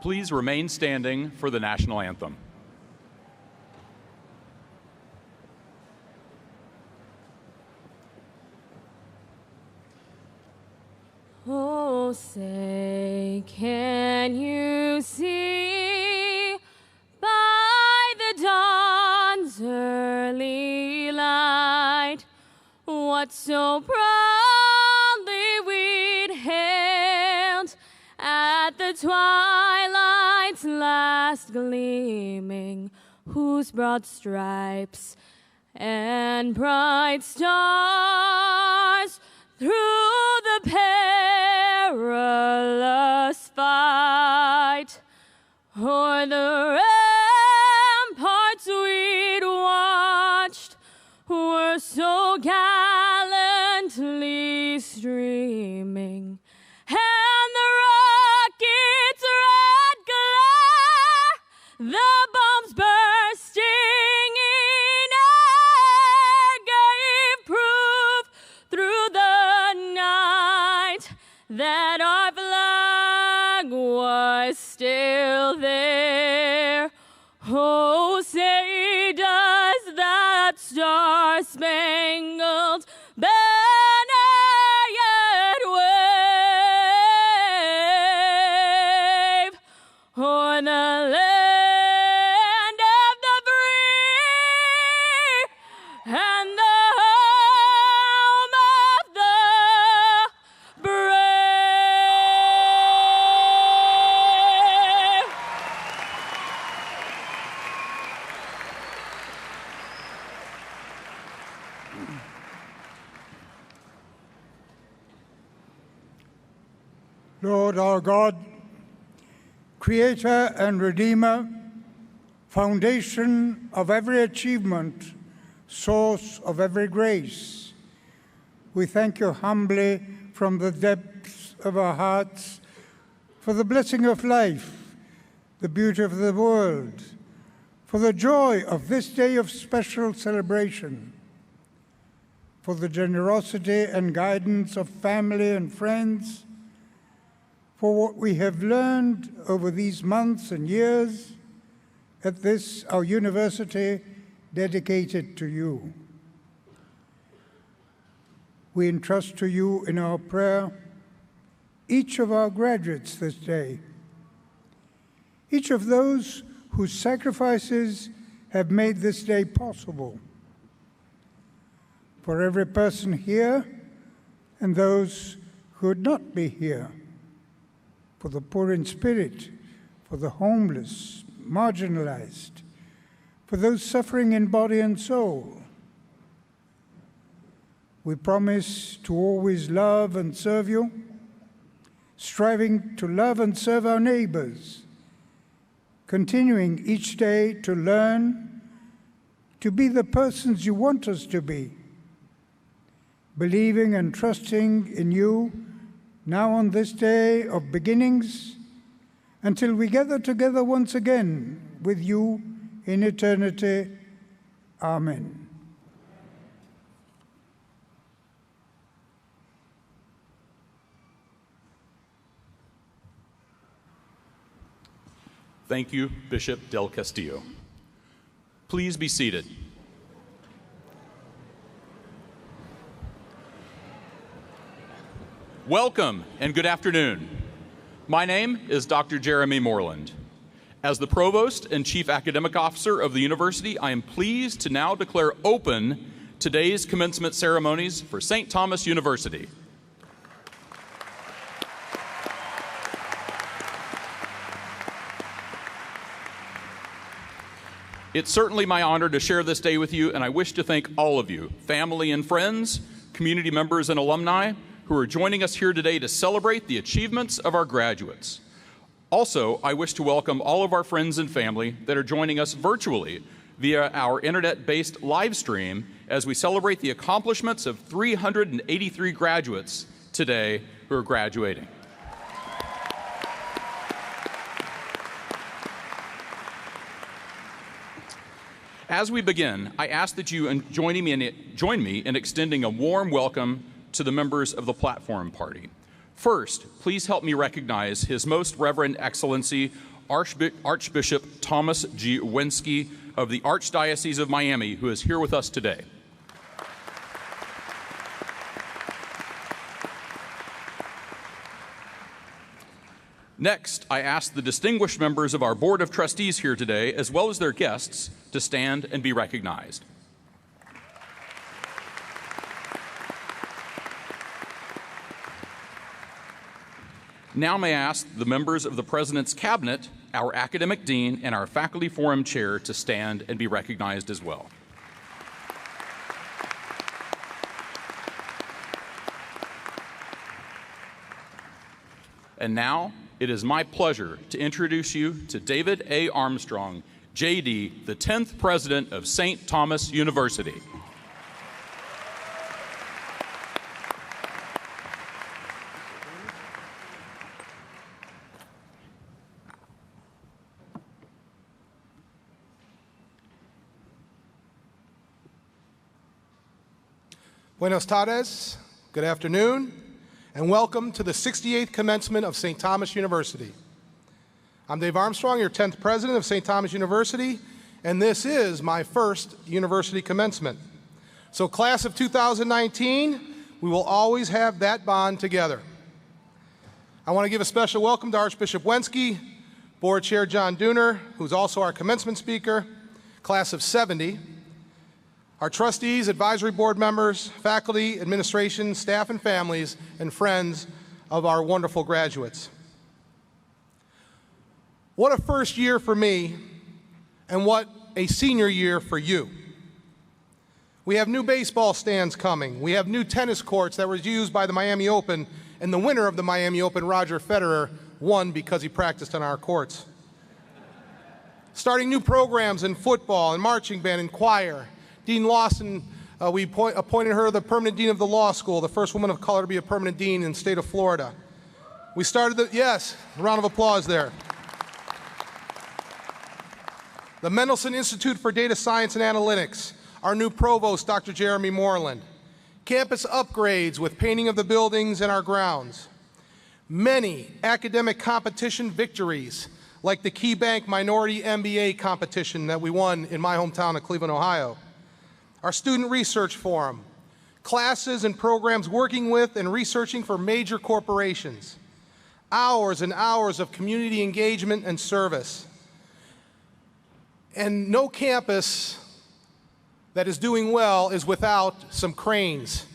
Please remain standing for the national anthem. Oh, say, can you see by the dawn's early light what so proudly we'd hailed at the twilight's last gleaming, whose broad stripes and bright stars through the perilous fight o'er the ramparts we'd watched were so gallantly streaming, and the rocket's red glare, the bombs bursting in air, gave proof through the night that our flag was still there. Oh, say does that star-spangled banner yet wave o'er the land of the free and the home of the brave? Lord our God, Creator and Redeemer, foundation of every achievement, source of every grace, we thank you humbly from the depths of our hearts for the blessing of life, the beauty of the world, for the joy of this day of special celebration, for the generosity and guidance of family and friends, for what we have learned over these months and years at this, our university, dedicated to you. We entrust to you in our prayer each of our graduates this day, each of those whose sacrifices have made this day possible, for every person here and those who would not be here, for the poor in spirit, for the homeless, marginalized, for those suffering in body and soul. We promise to always love and serve you, striving to love and serve our neighbors, continuing each day to learn to be the persons you want us to be, believing and trusting in you now on this day of beginnings, until we gather together once again with you in eternity. Amen. Thank you, Bishop Del Castillo. Please be seated. Welcome and good afternoon. My name is Dr. Jeremy Moreland. As the Provost and Chief Academic Officer of the university, I am pleased to now declare open today's commencement ceremonies for St. Thomas University. It's certainly my honor to share this day with you, and I wish to thank all of you, family and friends, community members and alumni, who are joining us here today to celebrate the achievements of our graduates. Also, I wish to welcome all of our friends and family that are joining us virtually via our internet-based live stream as we celebrate the accomplishments of 383 graduates today who are graduating. As we begin, I ask that you join me in extending a warm welcome to the members of the Platform Party. First, please help me recognize His Most Reverend Excellency Archbishop Thomas G. Wensky of the Archdiocese of Miami, who is here with us today. Next, I ask the distinguished members of our Board of Trustees here today, as well as their guests, to stand and be recognized. Now may I ask the members of the President's Cabinet, our Academic Dean, and our Faculty Forum Chair to stand and be recognized as well. And now, it is my pleasure to introduce you to David A. Armstrong, JD, the 10th President of St. Thomas University. Buenos tardes, good afternoon, and welcome to the 68th commencement of St. Thomas University. I'm Dave Armstrong, your 10th president of St. Thomas University, and this is my first university commencement. So class of 2019, we will always have that bond together. I want to give a special welcome to Archbishop Wensky, Board Chair John Dooner, who's also our commencement speaker, class of 70, our trustees, advisory board members, faculty, administration, staff and families, and friends of our wonderful graduates. What a first year for me, and what a senior year for you. We have new baseball stands coming. We have new tennis courts that were used by the Miami Open, and the winner of the Miami Open, Roger Federer, won because he practiced on our courts. Starting new programs in football and marching band and choir. Dean Lawson, we appointed her the permanent dean of the law school, the first woman of color to be a permanent dean in the state of Florida. We started yes, a round of applause there. The Mendelsohn Institute for Data Science and Analytics, our new provost, Dr. Jeremy Moreland. Campus upgrades with painting of the buildings and our grounds. Many academic competition victories, like the Key Bank Minority MBA competition that we won in my hometown of Cleveland, Ohio. Our Student Research Forum, classes and programs working with and researching for major corporations, hours and hours of community engagement and service. And no campus that is doing well is without some cranes.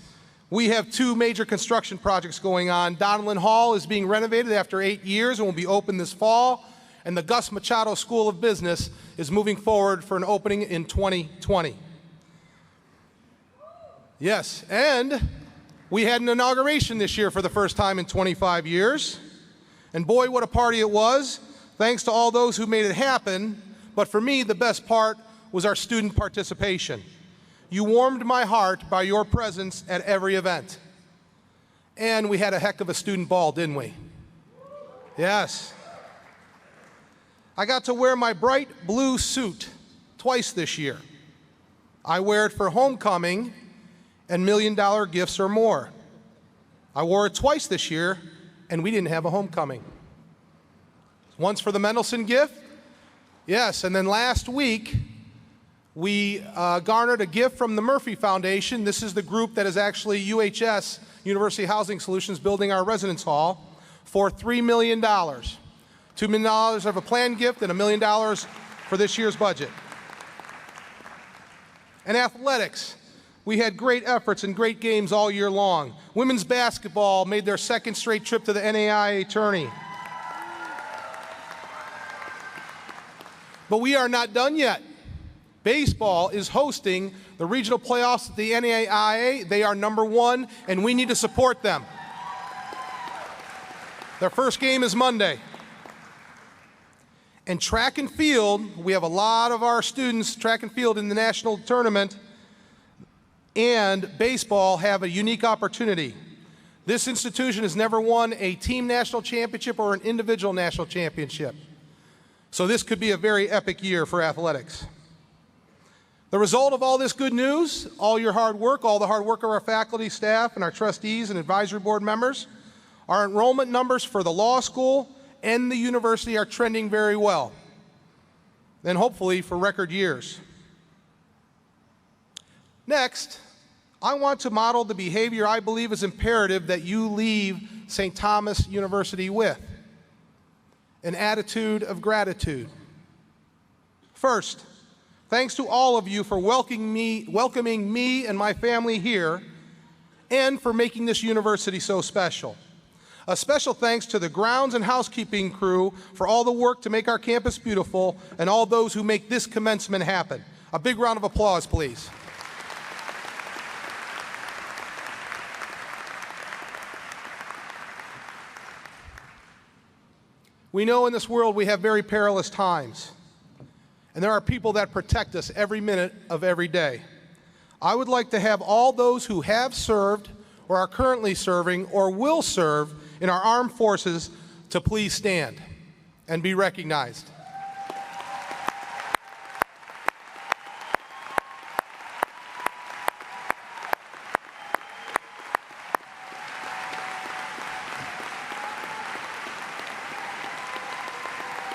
We have two major construction projects going on. Donellan Hall is being renovated after 8 years and will be open this fall, and the Gus Machado School of Business is moving forward for an opening in 2020. Yes, and we had an inauguration this year for the first time in 25 years. And boy, what a party it was. Thanks to all those who made it happen. But for me, the best part was our student participation. You warmed my heart by your presence at every event. And we had a heck of a student ball, didn't we? Yes. I got to wear my bright blue suit twice this year. I wear it for homecoming and $1 million gifts or more. I wore it twice this year, and we didn't have a homecoming. Once for the Mendelsohn gift, yes, and then last week, we garnered a gift from the Murphy Foundation. This is the group that is actually UHS, University Housing Solutions, building our residence hall for $3 million. $2 million of a planned gift and $1 million for this year's budget. And athletics. We had great efforts and great games all year long. Women's basketball made their second straight trip to the NAIA tourney. But we are not done yet. Baseball is hosting the regional playoffs at the NAIA. They are #1, and we need to support them. Their first game is Monday. And track and field, we have a lot of our students, track and field in the national tournament, and baseball have a unique opportunity. This institution has never won a team national championship or an individual national championship. So this could be a very epic year for athletics. The result of all this good news, all your hard work, all the hard work of our faculty, staff, and our trustees and advisory board members, Our enrollment numbers for the law school and the university are trending very well, and hopefully for record years. Next, I want to model the behavior I believe is imperative that you leave St. Thomas University with: an attitude of gratitude. First, thanks to all of you for welcoming me and my family here, and for making this university so special. A special thanks to the grounds and housekeeping crew for all the work to make our campus beautiful, and all those who make this commencement happen. A big round of applause, please. We know in this world we have very perilous times, and there are people that protect us every minute of every day. I would like to have all those who have served or are currently serving or will serve in our armed forces to please stand and be recognized.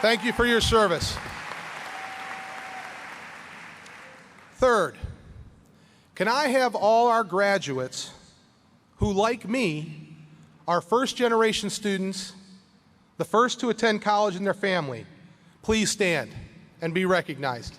Thank you for your service. Third, can I have all our graduates who, like me, are first-generation students, the first to attend college in their family, please stand and be recognized.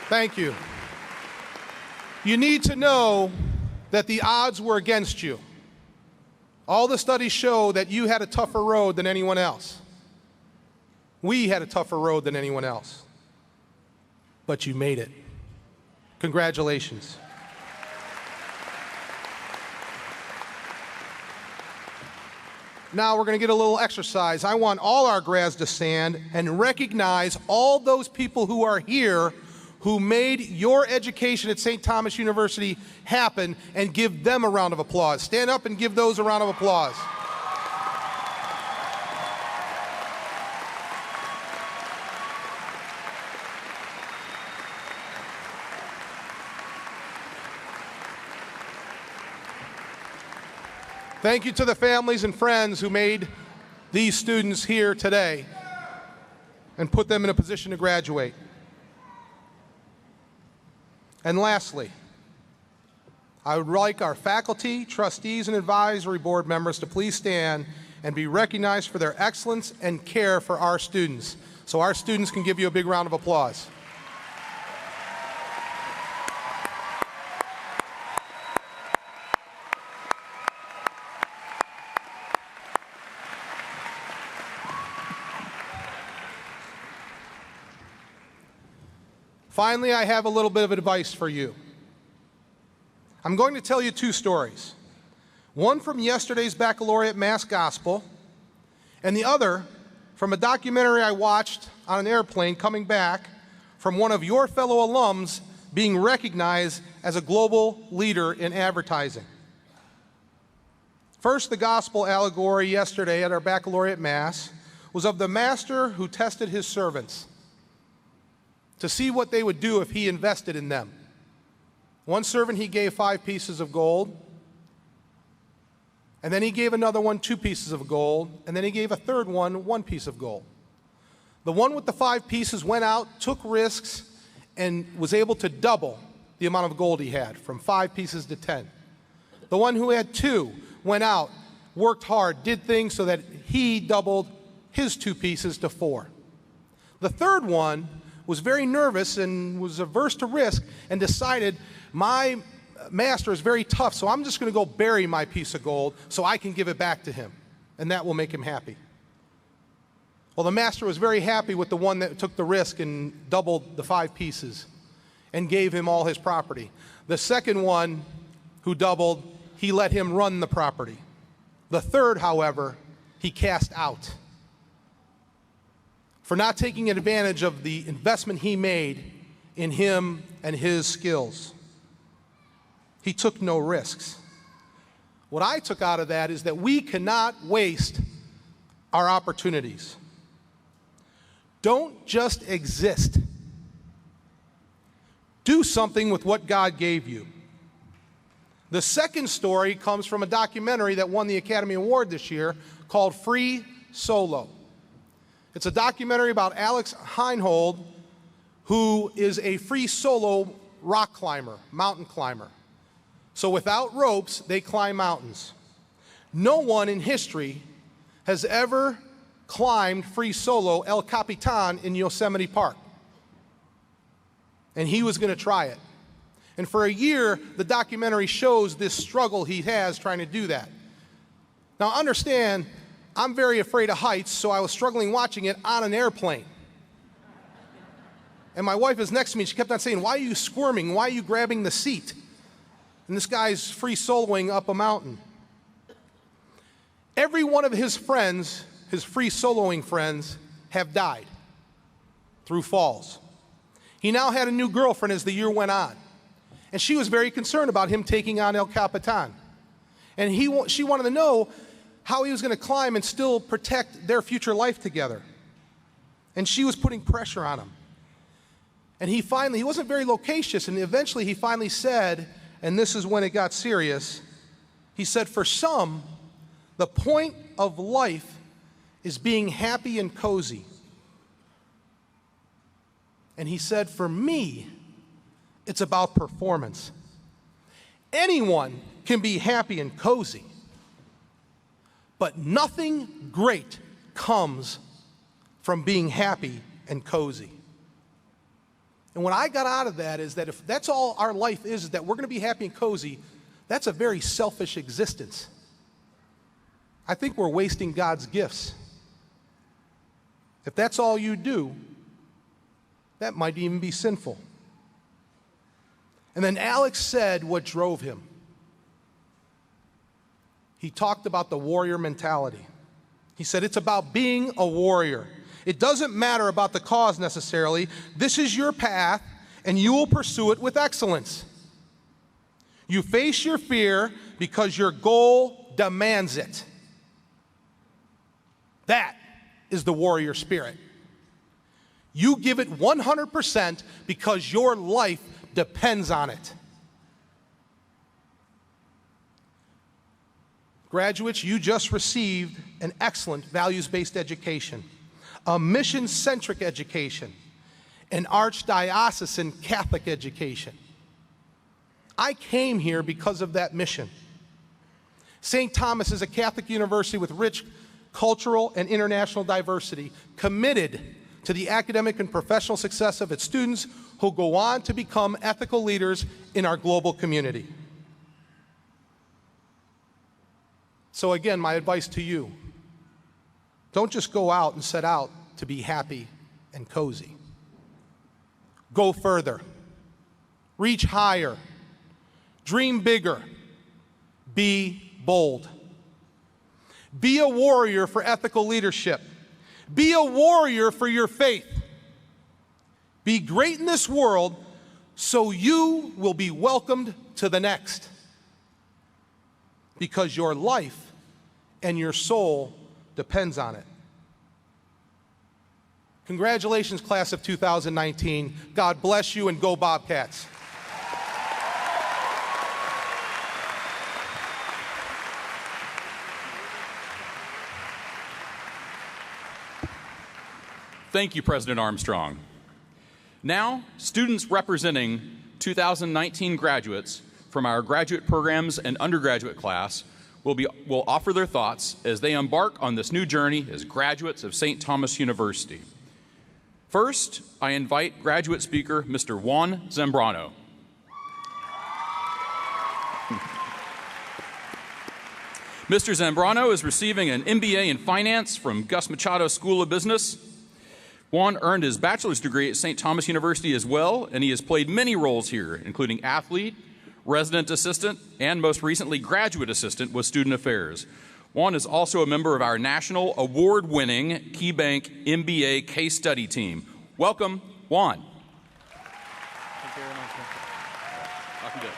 Thank you. You need to know that the odds were against you. All the studies show that you had a tougher road than anyone else. We had a tougher road than anyone else. But you made it. Congratulations. Now we're going to get a little exercise. I want all our grads to stand and recognize all those people who are here who made your education at St. Thomas University happen, and give them a round of applause. Stand up and give those a round of applause. Thank you to the families and friends who made these students here today and put them in a position to graduate. And lastly, I would like our faculty, trustees, and advisory board members to please stand and be recognized for their excellence and care for our students. So our students can give you a big round of applause. Finally, I have a little bit of advice for you. I'm going to tell you two stories. One from yesterday's baccalaureate Mass Gospel, and the other from a documentary I watched on an airplane coming back from one of your fellow alums being recognized as a global leader in advertising. First, the gospel allegory yesterday at our baccalaureate Mass was of the master who tested his servants to see what they would do if he invested in them. One servant he gave 5 pieces of gold, and then he gave another one 2 pieces of gold, and then he gave a third one 1 piece of gold. The one with the 5 pieces went out, took risks, and was able to double the amount of gold he had, from 5 pieces to 10. The one who had 2 went out, worked hard, did things so that he doubled his 2 pieces to 4. The third one was very nervous and was averse to risk, and decided, my master is very tough, so I'm just going to go bury my piece of gold so I can give it back to him, and that will make him happy. Well, the master was very happy with the one that took the risk and doubled the 5 pieces and gave him all his property. The second one who doubled, he let him run the property. The third, however, he cast out for not taking advantage of the investment he made in him and his skills. He took no risks. What I took out of that is that we cannot waste are opportunities. Don't just exist. Do something with what God gave you. The second story comes from a documentary that won the Academy Award this year called Free Solo. It's a documentary about Alex Heinhold, who is a free solo rock climber, mountain climber. So without ropes, they climb mountains. No one in history has ever climbed free solo El Capitan in Yosemite Park. And he was going to try it. And for a year, the documentary shows this struggle he has trying to do that. Now understand, I'm very afraid of heights, so I was struggling watching it on an airplane. And my wife is next to me, she kept on saying, "Why are you squirming? Why are you grabbing the seat?" And this guy's free soloing up a mountain. Every one of his friends, his free soloing friends, have died through falls. He now had a new girlfriend as the year went on. And she was very concerned about him taking on El Capitan. And she wanted to know how he was going to climb and still protect their future life together. And she was putting pressure on him. And he wasn't very loquacious, and eventually he finally said, and this is when it got serious, he said, "For some, the point of life is being happy and cozy." And he said, "For me, it's about performance. Anyone can be happy and cozy, but nothing great comes from being happy and cozy." And what I got out of that is that if that's all our life is that we're going to be happy and cozy, that's a very selfish existence. I think we're wasting God's gifts. If that's all you do, that might even be sinful. And then Alex said what drove him. He talked about the warrior mentality. He said, it's about being a warrior. It doesn't matter about the cause necessarily. This is your path, and you will pursue it with excellence. You face your fear because your goal demands it. That is the warrior spirit. You give it 100% because your life depends on it. Graduates, you just received an excellent values-based education, a mission-centric education, an archdiocesan Catholic education. I came here because of that mission. St. Thomas is a Catholic university with rich cultural and international diversity, committed to the academic and professional success of its students who go on to become ethical leaders in our global community. So again, my advice to you, don't just go out and set out to be happy and cozy. Go further, reach higher, dream bigger, be bold. Be a warrior for ethical leadership. Be a warrior for your faith. Be great in this world so you will be welcomed to the next. Because your life and your soul depends on it. Congratulations, class of 2019. God bless you, and go Bobcats. Thank you, President Armstrong. Now, students representing 2019 graduates from our graduate programs and undergraduate class will offer their thoughts as they embark on this new journey as graduates of St. Thomas University. First, I invite graduate speaker Mr. Juan Zambrano. Mr. Zambrano is receiving an MBA in Finance from Gus Machado School of Business. Juan earned his bachelor's degree at St. Thomas University as well, and he has played many roles here, including athlete, resident assistant, and most recently graduate assistant with student affairs. Juan is also a member of our national award-winning KeyBank MBA case study team. Welcome, Juan. Thank you very much. Welcome to it.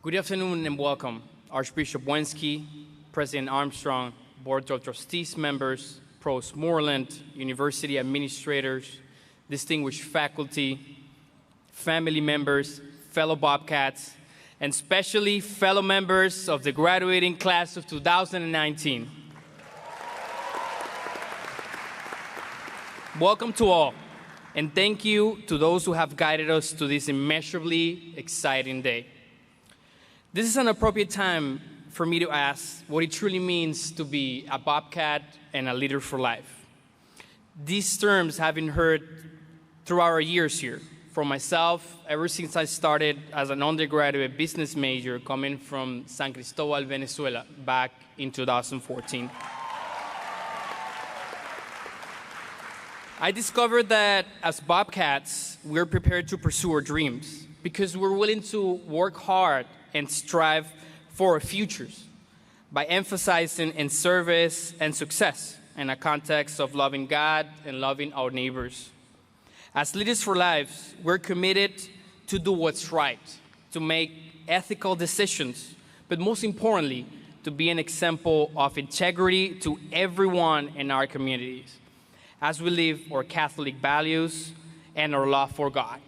Good afternoon and welcome, Archbishop Wensky, President Armstrong, Board of Trustees members, Provost Moreland, university administrators, distinguished faculty, family members, fellow Bobcats, and especially fellow members of the graduating class of 2019. Welcome to all, and thank you to those who have guided us to this immeasurably exciting day. This is an appropriate time for me to ask what it truly means to be a Bobcat and a leader for life. These terms have been heard throughout our years here. For myself, ever since I started as an undergraduate business major coming from San Cristobal, Venezuela, back in 2014. I discovered that as Bobcats, we're prepared to pursue our dreams because we're willing to work hard and strive for our futures by emphasizing in service and success in a context of loving God and loving our neighbors. As leaders for lives, we're committed to do what's right, to make ethical decisions, but most importantly, to be an example of integrity to everyone in our communities as we live our Catholic values and our love for God.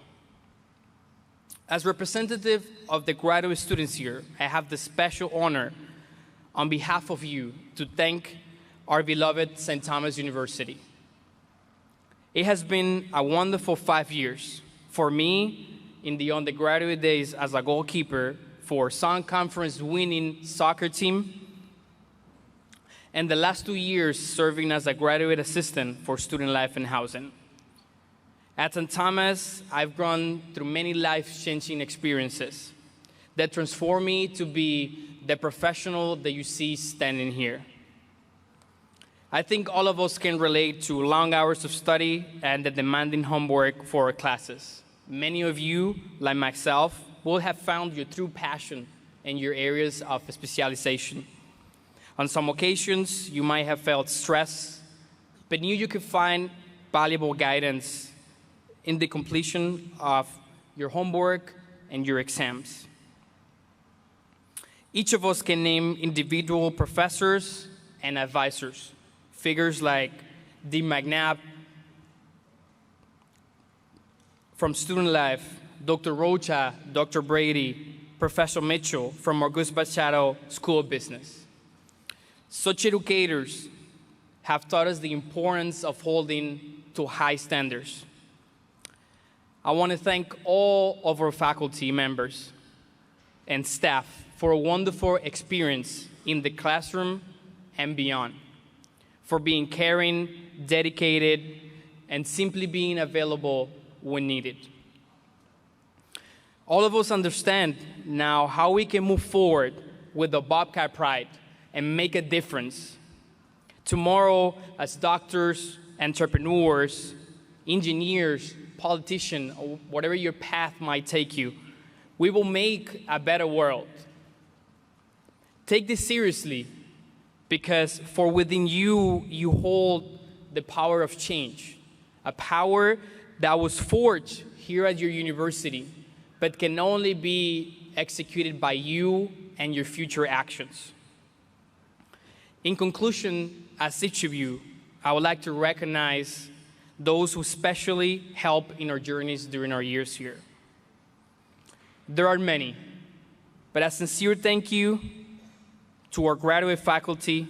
As representative of the graduate students here, I have the special honor on behalf of you to thank our beloved St. Thomas University. It has been a wonderful 5 years for me in the undergraduate days as a goalkeeper for Sun Conference winning soccer team, and the last 2 years serving as a graduate assistant for student life and housing. At St. Thomas, I've gone through many life-changing experiences that transformed me to be the professional that you see standing here. I think all of us can relate to long hours of study and the demanding homework for our classes. Many of you, like myself, will have found your true passion in your areas of specialization. On some occasions, you might have felt stress, but knew you could find valuable guidance in the completion of your homework and your exams. Each of us can name individual professors and advisors, figures like Dean McNabb from student life, Dr. Rocha, Dr. Brady, Professor Mitchell from Auguste Machado School of Business. Such educators have taught us the importance of holding to high standards. I want to thank all of our faculty members and staff for a wonderful experience in the classroom and beyond, for being caring, dedicated, and simply being available when needed. All of us understand now how we can move forward with the Bobcat pride and make a difference. Tomorrow, as doctors, entrepreneurs, engineers, politicians, or whatever your path might take you, we will make a better world. Take this seriously, because for within you, you hold the power of change, a power that was forged here at your university, but can only be executed by you and your future actions. In conclusion, as each of you, I would like to recognize those who especially help in our journeys during our years here. There are many, but a sincere thank you to our graduate faculty,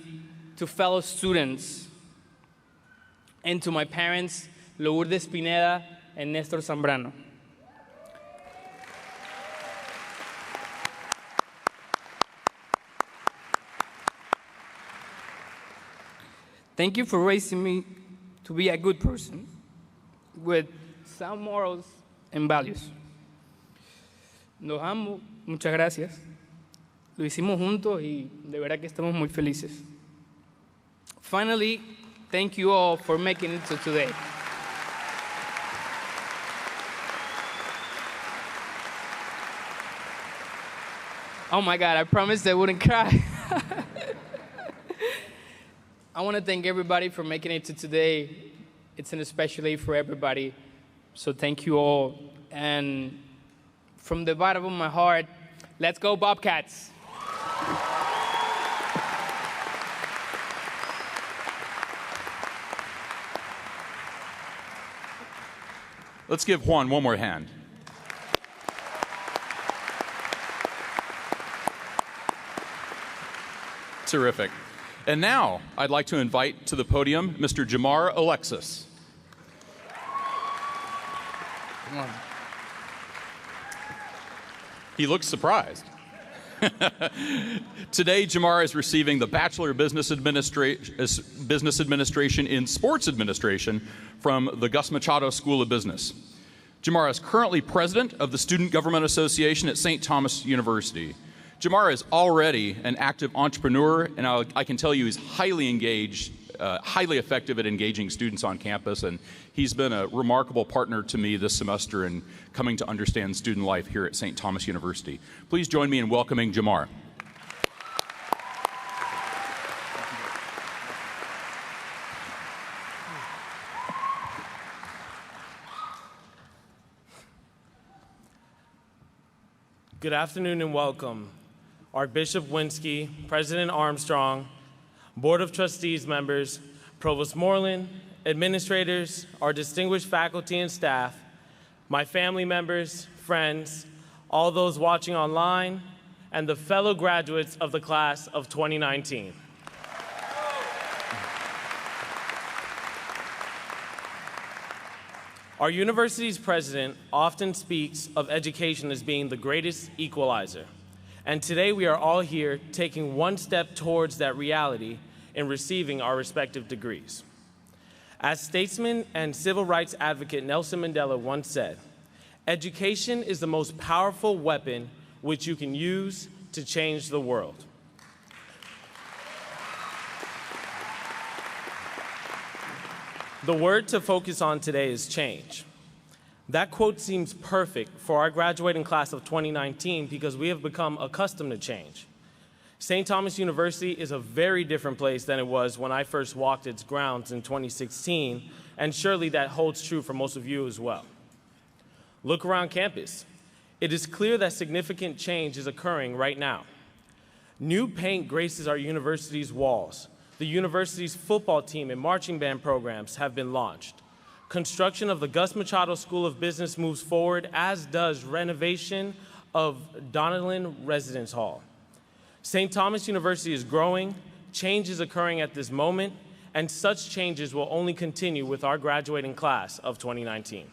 to fellow students, and to my parents, Lourdes Pineda and Nestor Zambrano. Thank you for raising me to be a good person with sound morals and values. Nos amo, muchas gracias. Lo hicimos juntos y de verdad que estamos muy felices. Finally, thank you all for making it to today. Oh my God, I promised I wouldn't cry. I want to thank everybody for making it to today. It's an special day for everybody, so thank you all. And from the bottom of my heart, Let's go, Bobcats. Let's give Juan one more hand. Terrific. And now I'd like to invite to the podium Mr. Jamar Alexis. Come on. He looks surprised. Today, Jamar is receiving the Bachelor of Business Administration in Sports Administration from the Gus Machado School of Business. Jamar is currently president of the Student Government Association at St. Thomas University. Jamar is already an active entrepreneur, and I can tell you he's highly engaged, highly effective at engaging students on campus, and he's been a remarkable partner to me this semester in coming to understand student life here at St. Thomas University. Please join me in welcoming Jamar. Good afternoon and welcome. Archbishop Winsky, President Armstrong, Board of Trustees members, Provost Moreland, administrators, our distinguished faculty and staff, my family members, friends, all those watching online, and the fellow graduates of the class of 2019. Our university's president often speaks of education as being the greatest equalizer. And today we are all here taking one step towards that reality in receiving our respective degrees. As statesman and civil rights advocate Nelson Mandela once said, education is the most powerful weapon which you can use to change the world. The word to focus on today is change. That quote seems perfect for our graduating class of 2019 because we have become accustomed to change. St. Thomas University is a very different place than it was when I first walked its grounds in 2016, and surely that holds true for most of you as well. Look around campus. It is clear that significant change is occurring right now. New paint graces our university's walls. The university's football team and marching band programs have been launched. Construction of the Gus Machado School of Business moves forward, as does renovation of Donellan Residence Hall. St. Thomas University is growing, change is occurring at this moment, and such changes will only continue with our graduating class of 2019.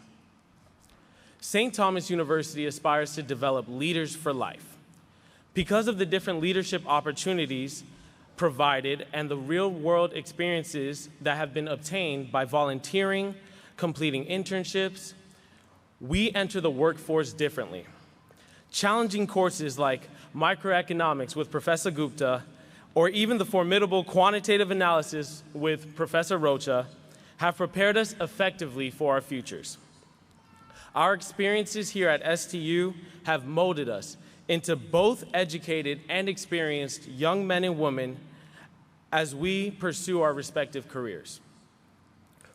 St. Thomas University aspires to develop leaders for life. Because of the different leadership opportunities provided and the real-world experiences that have been obtained by volunteering, completing internships, we enter the workforce differently. Challenging courses like microeconomics with Professor Gupta, or even the formidable quantitative analysis with Professor Rocha, have prepared us effectively for our futures. Our experiences here at STU have molded us into both educated and experienced young men and women as we pursue our respective careers.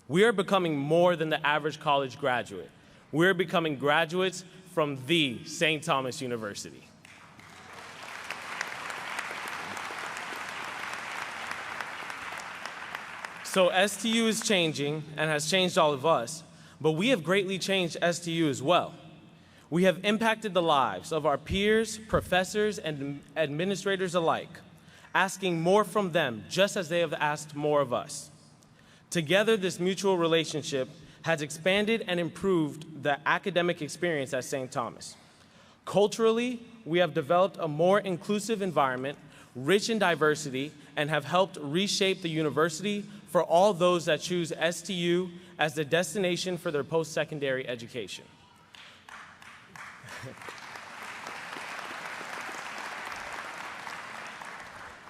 We are becoming more than the average college graduate. We're becoming graduates from the St. Thomas University. So STU is changing and has changed all of us, but we have greatly changed STU as well. We have impacted the lives of our peers, professors, and administrators alike, asking more from them just as they have asked more of us. Together, this mutual relationship has expanded and improved the academic experience at St. Thomas. Culturally, we have developed a more inclusive environment, rich in diversity, and have helped reshape the university for all those that choose STU as the destination for their post-secondary education.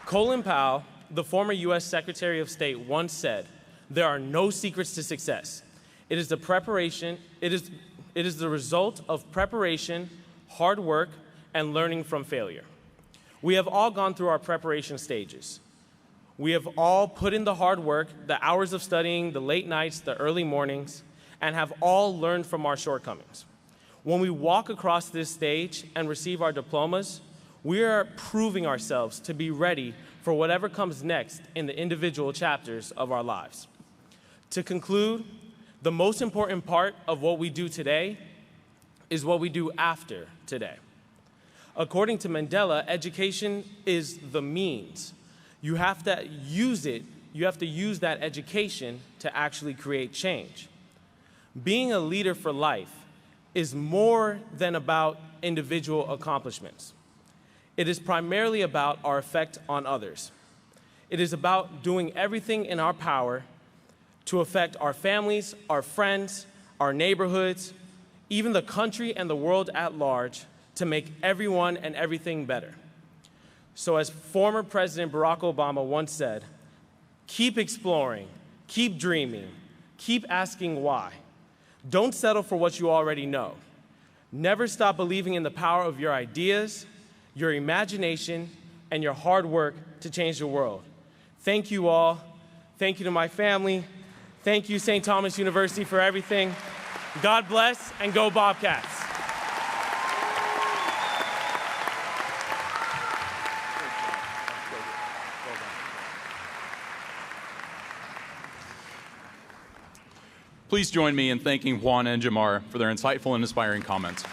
Colin Powell, the former U.S. Secretary of State, once said, "There are no secrets to success. It is the result of preparation, hard work, and learning from failure." We have all gone through our preparation stages. We have all put in the hard work, the hours of studying, the late nights, the early mornings, and have all learned from our shortcomings. When we walk across this stage and receive our diplomas, We are proving ourselves to be ready for whatever comes next in the individual chapters of our lives. To conclude, the most important part of what we do today is what we do after today. According to Mandela, education is the means. You have to use it. You have to use that education to actually create change. Being a leader for life is more than about individual accomplishments. It is primarily about our effect on others. It is about doing everything in our power to affect our families, our friends, our neighborhoods, even the country and the world at large, to make everyone and everything better. So as former President Barack Obama once said, keep exploring, keep dreaming, keep asking why. Don't settle for what you already know. Never stop believing in the power of your ideas, your imagination, and your hard work to change the world. Thank you all. Thank you to my family. Thank you, St. Thomas University, for everything. God bless, and go Bobcats. Please join me in thanking Juan and Jamar for their insightful and inspiring comments.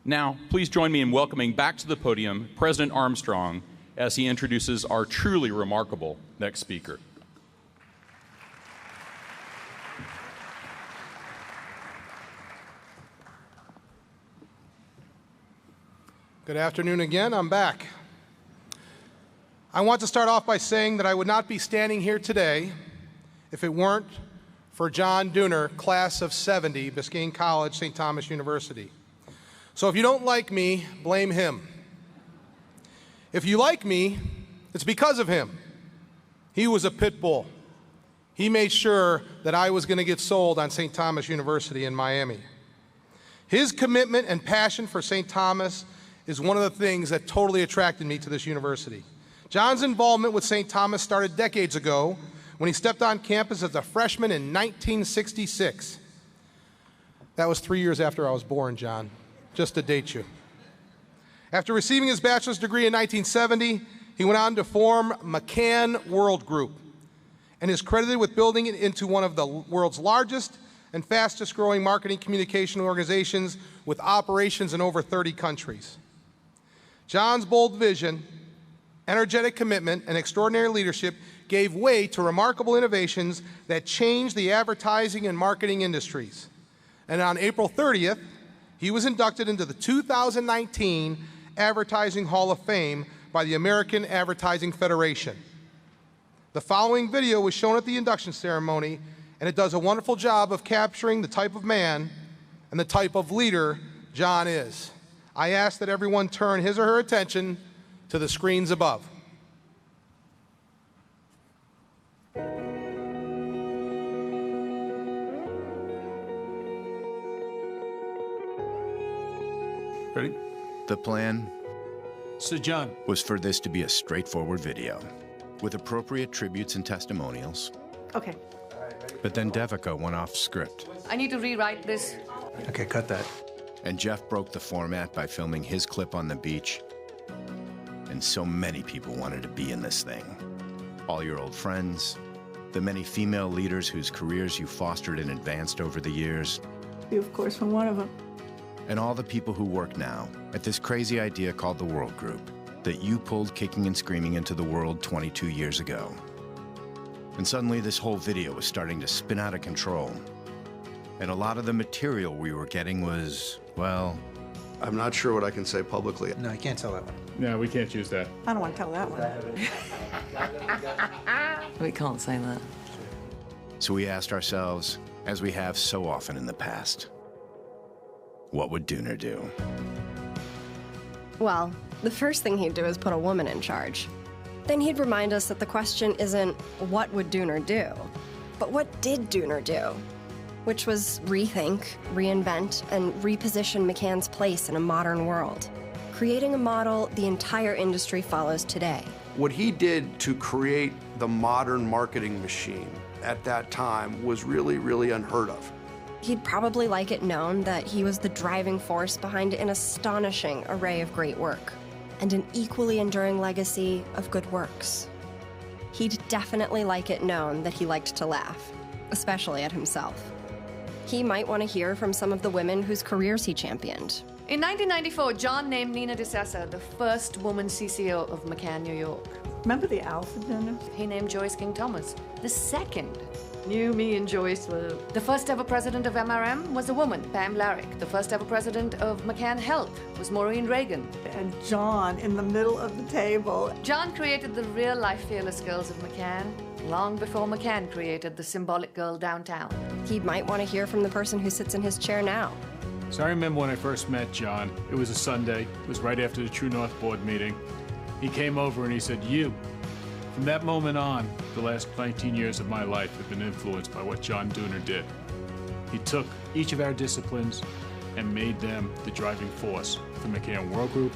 Now, please join me in welcoming back to the podium President Armstrong as he introduces our truly remarkable next speaker. Good afternoon again. I'm back. I want to start off by saying that I would not be standing here today if it weren't for John Dooner, class of 70, Biscayne College, St. Thomas University. So if you don't like me, blame him. If you like me, it's because of him. He was a pit bull. He made sure that I was going to get sold on St. Thomas University in Miami. His commitment and passion for St. Thomas is one of the things that totally attracted me to this university. John's involvement with St. Thomas started decades ago when he stepped on campus as a freshman in 1966. That was 3 years after I was born, John, just to date you. After receiving his bachelor's degree in 1970, he went on to form McCann World Group and is credited with building it into one of the world's largest and fastest growing marketing communication organizations with operations in over 30 countries. John's bold vision, energetic commitment, and extraordinary leadership gave way to remarkable innovations that changed the advertising and marketing industries. And on April 30th, he was inducted into the 2019 Advertising Hall of Fame by the American Advertising Federation. The following video was shown at the induction ceremony, and it does a wonderful job of capturing the type of man and the type of leader John is. I ask that everyone turn his or her attention to the screens above. Ready? The plan So, John, was for this to be a straightforward video with appropriate tributes and testimonials. Okay, But then Devika went off script, I need to rewrite this. okay, cut that. and Jeff broke the format by filming his clip on the beach. And so many people wanted to be in this thing. All your old friends, the many female leaders whose careers you fostered and advanced over the years, You, of course, were one of them. and all the people who work now at this crazy idea called the World Group that you pulled kicking and screaming into the world 22 years ago. And suddenly this whole video was starting to spin out of control. And a lot of the material we were getting was, well, I'm not sure what I can say publicly. No, you can't tell that one. No, we can't use that. I don't want to tell that one. We can't say that. so we asked ourselves, as we have so often in the past, what would Dooner do? Well, the first thing he'd do is put a woman in charge. Then he'd remind us that the question isn't, what would Dooner do? But what did Dooner do? Which was rethink, reinvent, and reposition McCann's place in a modern world, creating a model the entire industry follows today. What he did to create the modern marketing machine at that time was really, really unheard of. He'd probably like it known that he was the driving force behind an astonishing array of great work and an equally enduring legacy of good works. He'd definitely like it known that he liked to laugh, especially at himself. He might want to hear from some of the women whose careers he championed. In 1994, John named Nina DeSessa the first woman CCO of McCann, New York. Remember the Alpha dinner? He named Joyce King Thomas the second. You, me, and Joyce were... The first ever president of MRM was a woman, Pam Larrick. The first ever president of McCann Health was Maureen Reagan. And John in the middle of the table. John created the real-life fearless girls of McCann long before McCann created the symbolic girl downtown. He might want to hear from the person who sits in his chair now. So I remember when I first met John. It was a Sunday. It was right after the True North board meeting. He came over and he said, "You." From that moment on, the last 19 years of my life have been influenced by what John Dooner did. He took each of our disciplines and made them the driving force for McCann World Group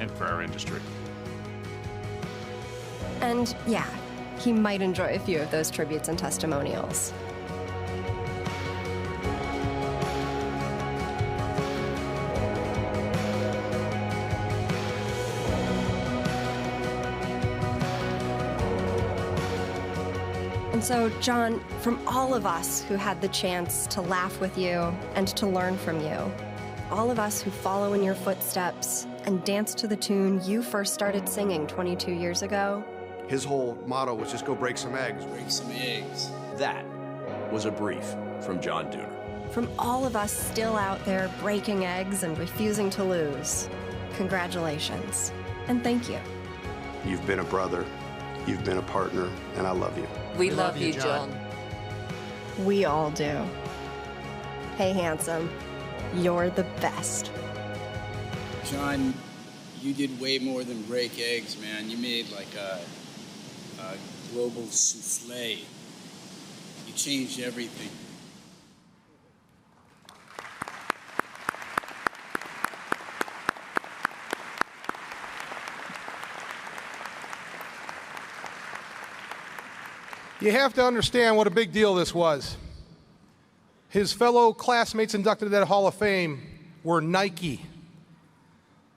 and for our industry. And yeah, he might enjoy a few of those tributes and testimonials. And so, John, from all of us who had the chance to laugh with you and to learn from you, all of us who follow in your footsteps and dance to the tune you first started singing 22 years ago. His whole motto was just go break some eggs. Break some eggs. That was a brief from John Dooner. From all of us still out there breaking eggs and refusing to lose, congratulations and thank you. You've been a brother, you've been a partner, and I love you. We love you, John. We all do. Hey, handsome, you're the best. John, you did way more than break eggs, man. You made like a global souffle. You changed everything. You have to understand what a big deal this was. His fellow classmates inducted into that Hall of Fame were Nike,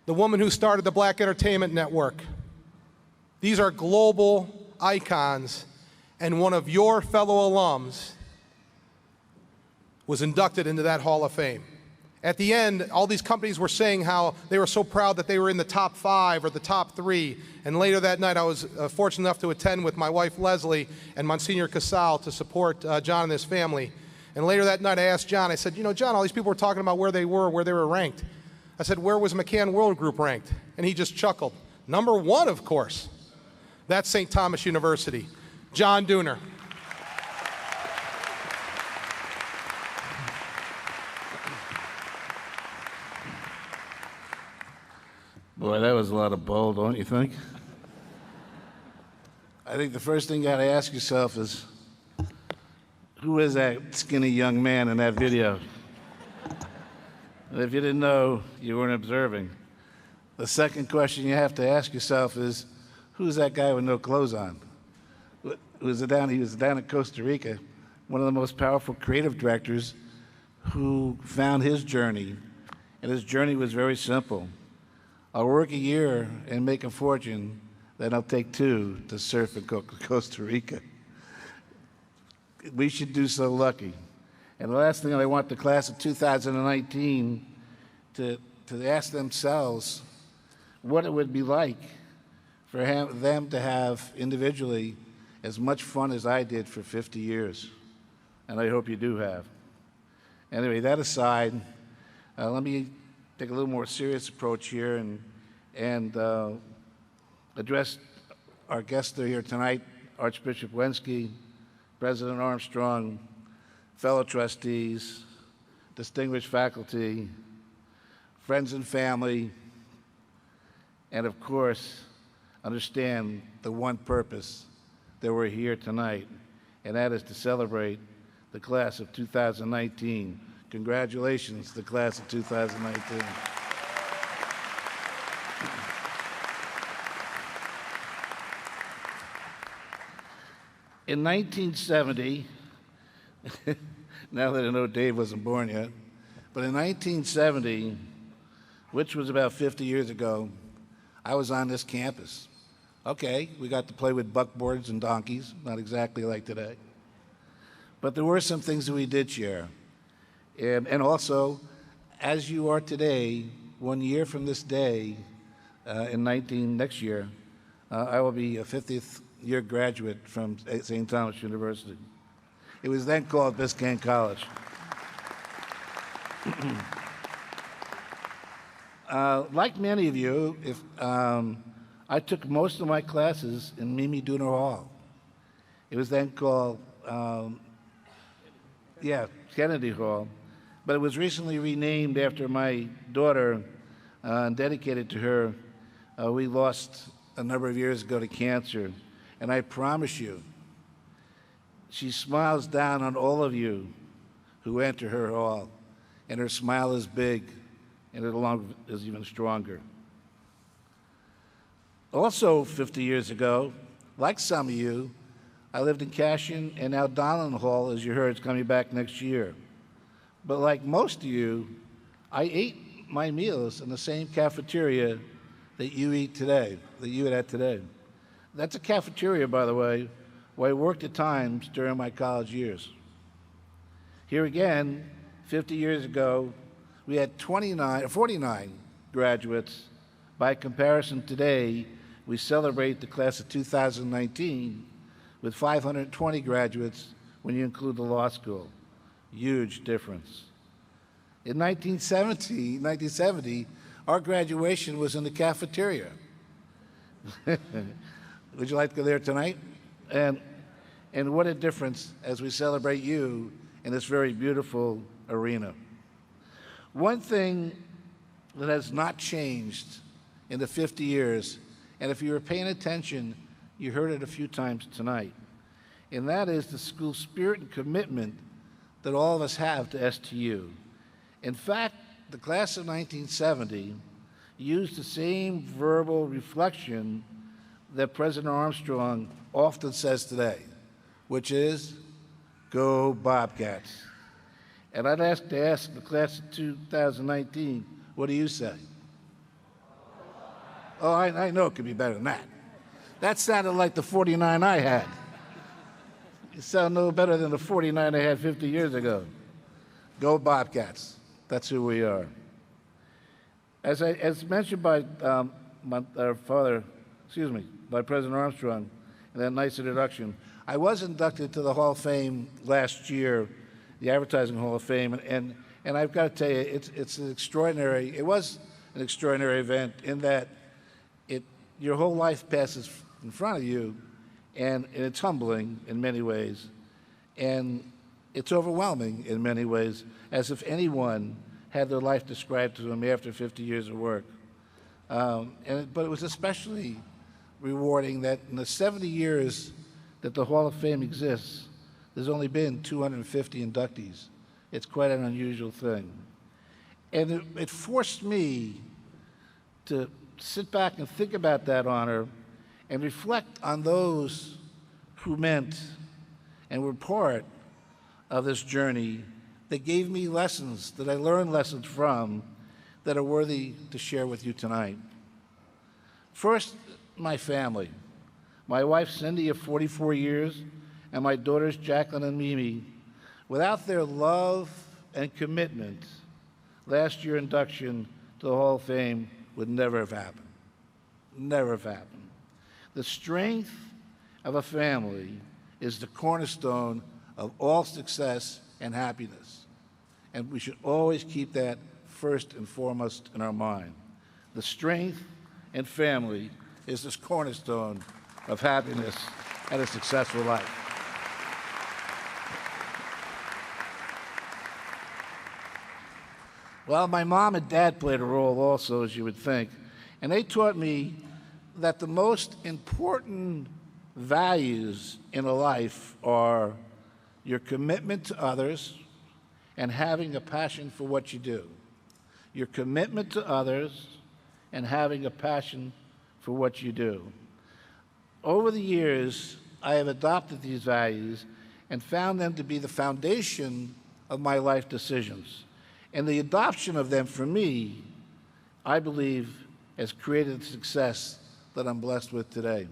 the woman who started the Black Entertainment Network. These are global icons, and one of your fellow alums was inducted into that Hall of Fame. At the end, all these companies were saying how they were so proud that they were in the top 5 or the top 3. And later that night, I was fortunate enough to attend with my wife, Leslie, and Monsignor Casal to support John and his family. And later that night, I asked John, I said, you know, John, all these people were talking about where they were ranked. I said, where was McCann World Group ranked? And he just chuckled. Number 1, of course. That's St. Thomas University. John Dooner. Boy, that was a lot of bull, don't you think? I think the first thing you got to ask yourself is, who is that skinny young man in that video? And if you didn't know, you weren't observing. The second question you have to ask yourself is, who's that guy with no clothes on? He was down in Costa Rica, one of the most powerful creative directors who found his journey, and his journey was very simple. I'll work a year and make a fortune, then I'll take 2 to surf in Costa Rica. We should do so lucky. And the last thing I want the class of 2019 to ask themselves what it would be like for them to have individually as much fun as I did for 50 years. And I hope you do have. Anyway, that aside, let me take a little more serious approach here and address our guests that are here tonight, Archbishop Wensky, President Armstrong, fellow trustees, distinguished faculty, friends and family, and of course, understand the one purpose that we're here tonight, and that is to celebrate the class of 2019. Congratulations, the class of 2019. In 1970, now that I know Dave wasn't born yet. But in 1970, which was about 50 years ago, I was on this campus. Okay, we got to play with buckboards and donkeys, not exactly like today. But there were some things that we did share. And also, as you are today, 1 year from this day, next year, I will be a 50th year graduate from St. Thomas University. It was then called Biscayne College. Like many of you, I took most of my classes in Mimi Dooner Hall. It was then called, Kennedy Hall, but it was recently renamed after my daughter and dedicated to her. We lost a number of years ago to cancer, and I promise you, she smiles down on all of you who enter her hall, and her smile is big, and it along is even stronger. Also, 50 years ago, like some of you, I lived in Cashion, and now Donlin Hall, as you heard, is coming back next year. But like most of you, I ate my meals in the same cafeteria that you eat today, that you eat at today. That's a cafeteria, by the way, where I worked at times during my college years. Here again, 50 years ago, we had 49 graduates. By comparison, today, we celebrate the class of 2019 with 520 graduates when you include the law school. Huge difference. In 1970, our graduation was in the cafeteria. Would you like to go there tonight? And what a difference as we celebrate you in this very beautiful arena. One thing that has not changed in the 50 years, and if you were paying attention, you heard it a few times tonight, and that is the school spirit and commitment that all of us have to STU. In fact, the class of 1970 used the same verbal reflection that President Armstrong often says today, which is, "Go Bobcats." And I'd ask the class of 2019, what do you say? Oh, I know it could be better than that. That sounded like the 49 I had. It sounded no better than the 49 I had 50 years ago. Go Bobcats. That's who we are. As mentioned by by President Armstrong in that nice introduction, I was inducted to the Hall of Fame last year, the Advertising Hall of Fame, and I've got to tell you, it was an extraordinary event in that your whole life passes in front of you, and it's humbling in many ways, and it's overwhelming in many ways, as if anyone had their life described to them after 50 years of work. But it was especially rewarding that in the 70 years that the Hall of Fame exists, there's only been 250 inductees. It's quite an unusual thing. And it forced me to sit back and think about that honor and reflect on those who meant and were part of this journey that gave me lessons, that I learned lessons from, that are worthy to share with you tonight. First, my family. My wife, Cindy, of 44 years, and my daughters, Jacqueline and Mimi. Without their love and commitment, last year's induction to the Hall of Fame would never have happened. Never have happened. The strength of a family is the cornerstone of all success and happiness. And we should always keep that first and foremost in our mind. The strength and family is this cornerstone of happiness and a successful life. Well, my mom and dad played a role also, as you would think, and they taught me that the most important values in a life are your commitment to others and having a passion for what you do. Your commitment to others and having a passion for what you do. Over the years, I have adopted these values and found them to be the foundation of my life decisions. And the adoption of them for me, I believe, has created the success that I'm blessed with today.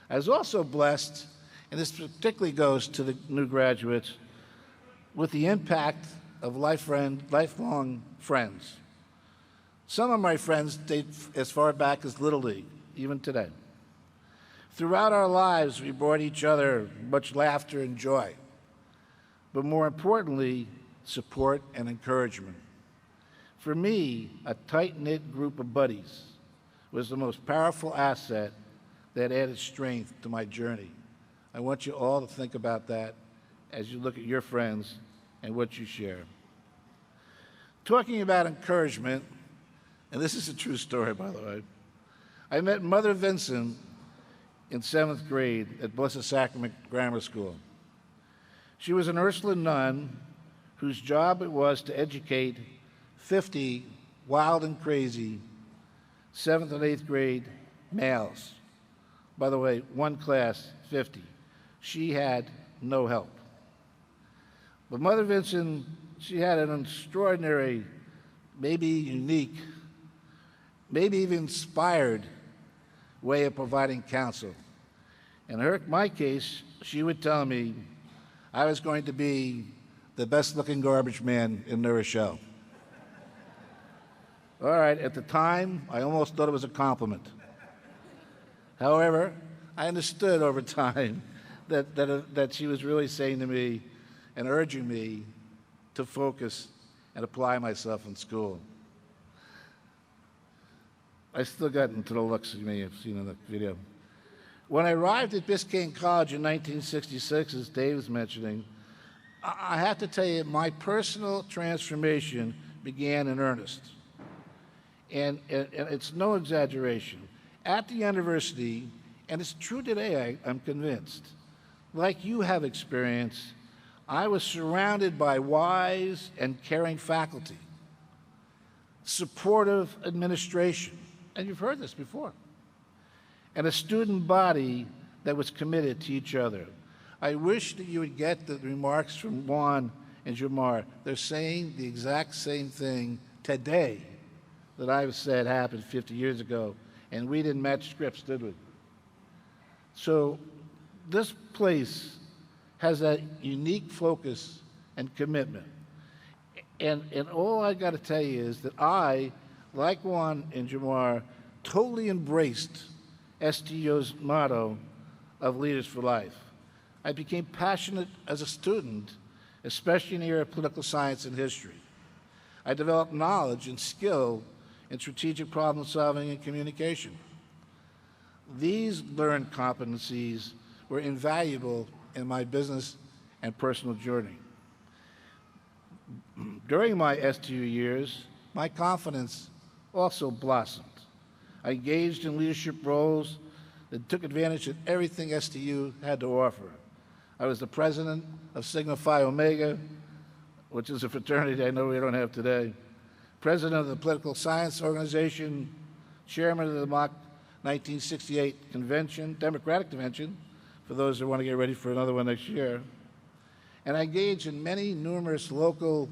I was also blessed, and this particularly goes to the new graduates, with the impact of lifelong friends. Some of my friends date as far back as Little League, even today. Throughout our lives, we brought each other much laughter and joy, but more importantly, support and encouragement. For me, a tight-knit group of buddies was the most powerful asset that added strength to my journey. I want you all to think about that as you look at your friends and what you share. Talking about encouragement, and this is a true story, by the way, I met Mother Vincent in 7th grade at Blessed Sacrament Grammar School. She was an Ursuline nun whose job it was to educate 50 wild and crazy 7th and 8th grade males. By the way, one class, 50. She had no help. But Mother Vincent, she had an extraordinary, maybe unique, maybe even inspired way of providing counsel. In my case, she would tell me I was going to be the best-looking garbage man in New Rochelle. All right, at the time, I almost thought it was a compliment. However, I understood over time that she was really saying to me and urging me to focus and apply myself in school. I still got into the looks you may have seen in the video. When I arrived at Biscayne College in 1966, as Dave was mentioning, I have to tell you, my personal transformation began in earnest. And it's no exaggeration. At the university, and it's true today, I'm convinced, like you have experienced, I was surrounded by wise and caring faculty, supportive administration, and you've heard this before, and a student body that was committed to each other. I wish that you would get the remarks from Juan and Jamar. They're saying the exact same thing today that I've said happened 50 years ago, and we didn't match scripts, did we? So this place has that unique focus and commitment. And all I got to tell you is that I, like Juan and Jamar, totally embraced STU's motto of Leaders for Life. I became passionate as a student, especially in the area of political science and history. I developed knowledge and skill in strategic problem solving and communication. These learned competencies were invaluable in my business and personal journey. During my STU years, my confidence also blossomed. I engaged in leadership roles that took advantage of everything STU had to offer. I was the president of Sigma Phi Omega, which is a fraternity I know we don't have today, president of the Political Science Organization, chairman of the mock 1968 convention, Democratic Convention, for those who want to get ready for another one next year. And I engaged in many numerous local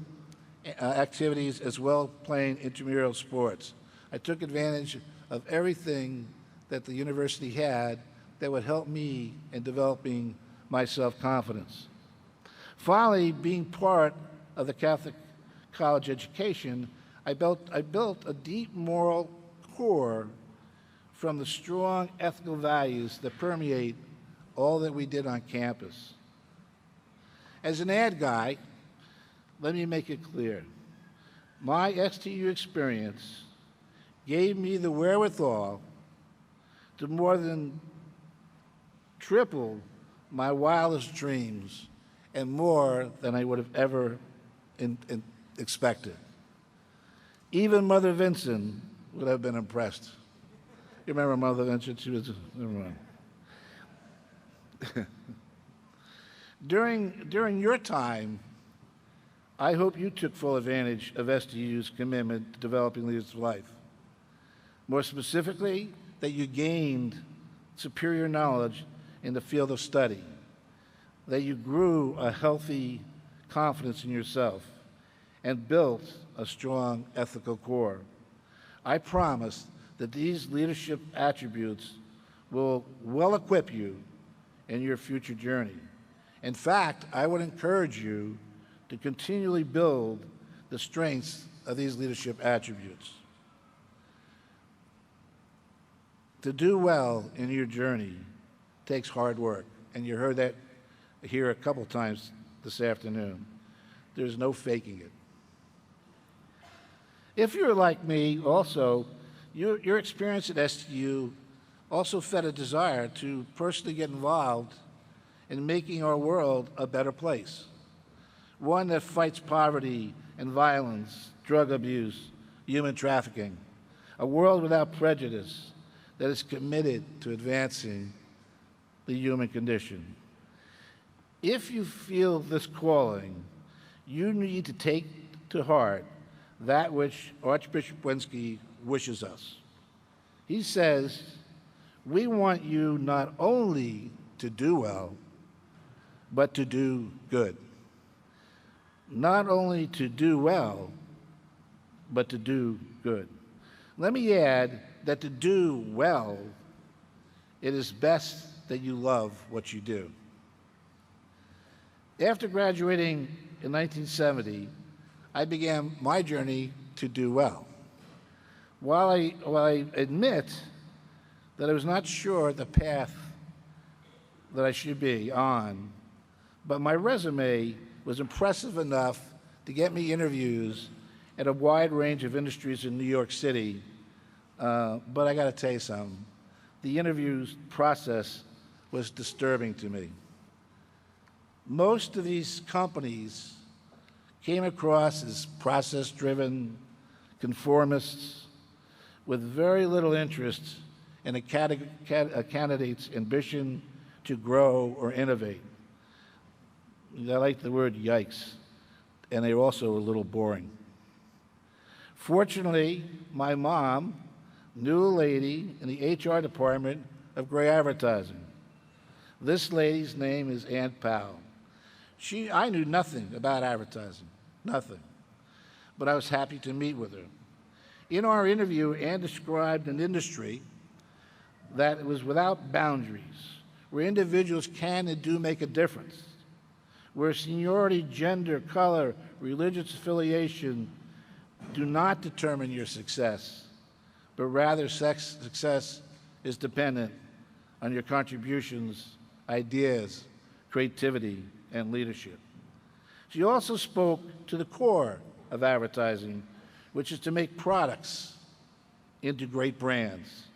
activities as well, playing intramural sports. I took advantage of everything that the university had that would help me in developing my self-confidence. Finally, being part of the Catholic college education, I built a deep moral core from the strong ethical values that permeate all that we did on campus. As an ad guy, let me make it clear. My STU experience gave me the wherewithal to more than triple my wildest dreams and more than I would have ever expected. Even Mother Vincent would have been impressed. You remember Mother Vincent? She was, never mind. During your time, I hope you took full advantage of STU's commitment to developing leaders of life. More specifically, that you gained superior knowledge in the field of study, that you grew a healthy confidence in yourself and built a strong ethical core. I promise that these leadership attributes will well equip you in your future journey. In fact, I would encourage you to continually build the strengths of these leadership attributes. To do well in your journey takes hard work, and you heard that here a couple times this afternoon. There's no faking it. If you're like me also, your experience at STU also fed a desire to personally get involved in making our world a better place, one that fights poverty and violence, drug abuse, human trafficking, a world without prejudice that is committed to advancing the human condition. If you feel this calling, you need to take to heart that which Archbishop Wensky wishes us. He says, we want you not only to do well, but to do good. Not only to do well, but to do good. Let me add that to do well, it is best that you love what you do. After graduating in 1970, I began my journey to do well. While I admit that I was not sure the path that I should be on, but my resume was impressive enough to get me interviews at a wide range of industries in New York City. But I got to tell you something. The interview process was disturbing to me. Most of these companies came across as process-driven conformists with very little interest in a candidate's ambition to grow or innovate. I like the word yikes, and they're also a little boring. Fortunately, my mom knew a lady in the HR department of Gray Advertising. This lady's name is Aunt Powell. I knew nothing about advertising, nothing, but I was happy to meet with her. In our interview, Ann described an industry that was without boundaries, where individuals can and do make a difference, where seniority, gender, color, religious affiliation do not determine your success, but rather success is dependent on your contributions, ideas, creativity, and leadership. She also spoke to the core of advertising, which is to make products into great brands,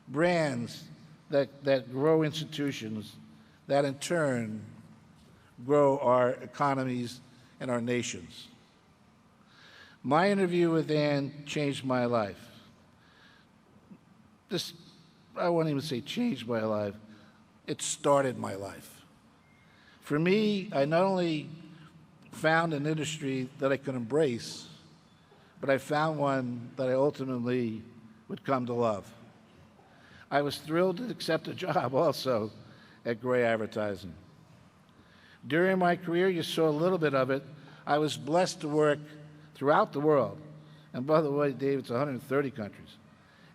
brands that grow institutions, that in turn grow our economies and our nations. My interview with Ann changed my life. I won't even say changed my life, it started my life. For me, I not only found an industry that I could embrace, but I found one that I ultimately would come to love. I was thrilled to accept a job also at Gray Advertising. During my career, you saw a little bit of it. I was blessed to work throughout the world. And by the way, Dave, it's 130 countries.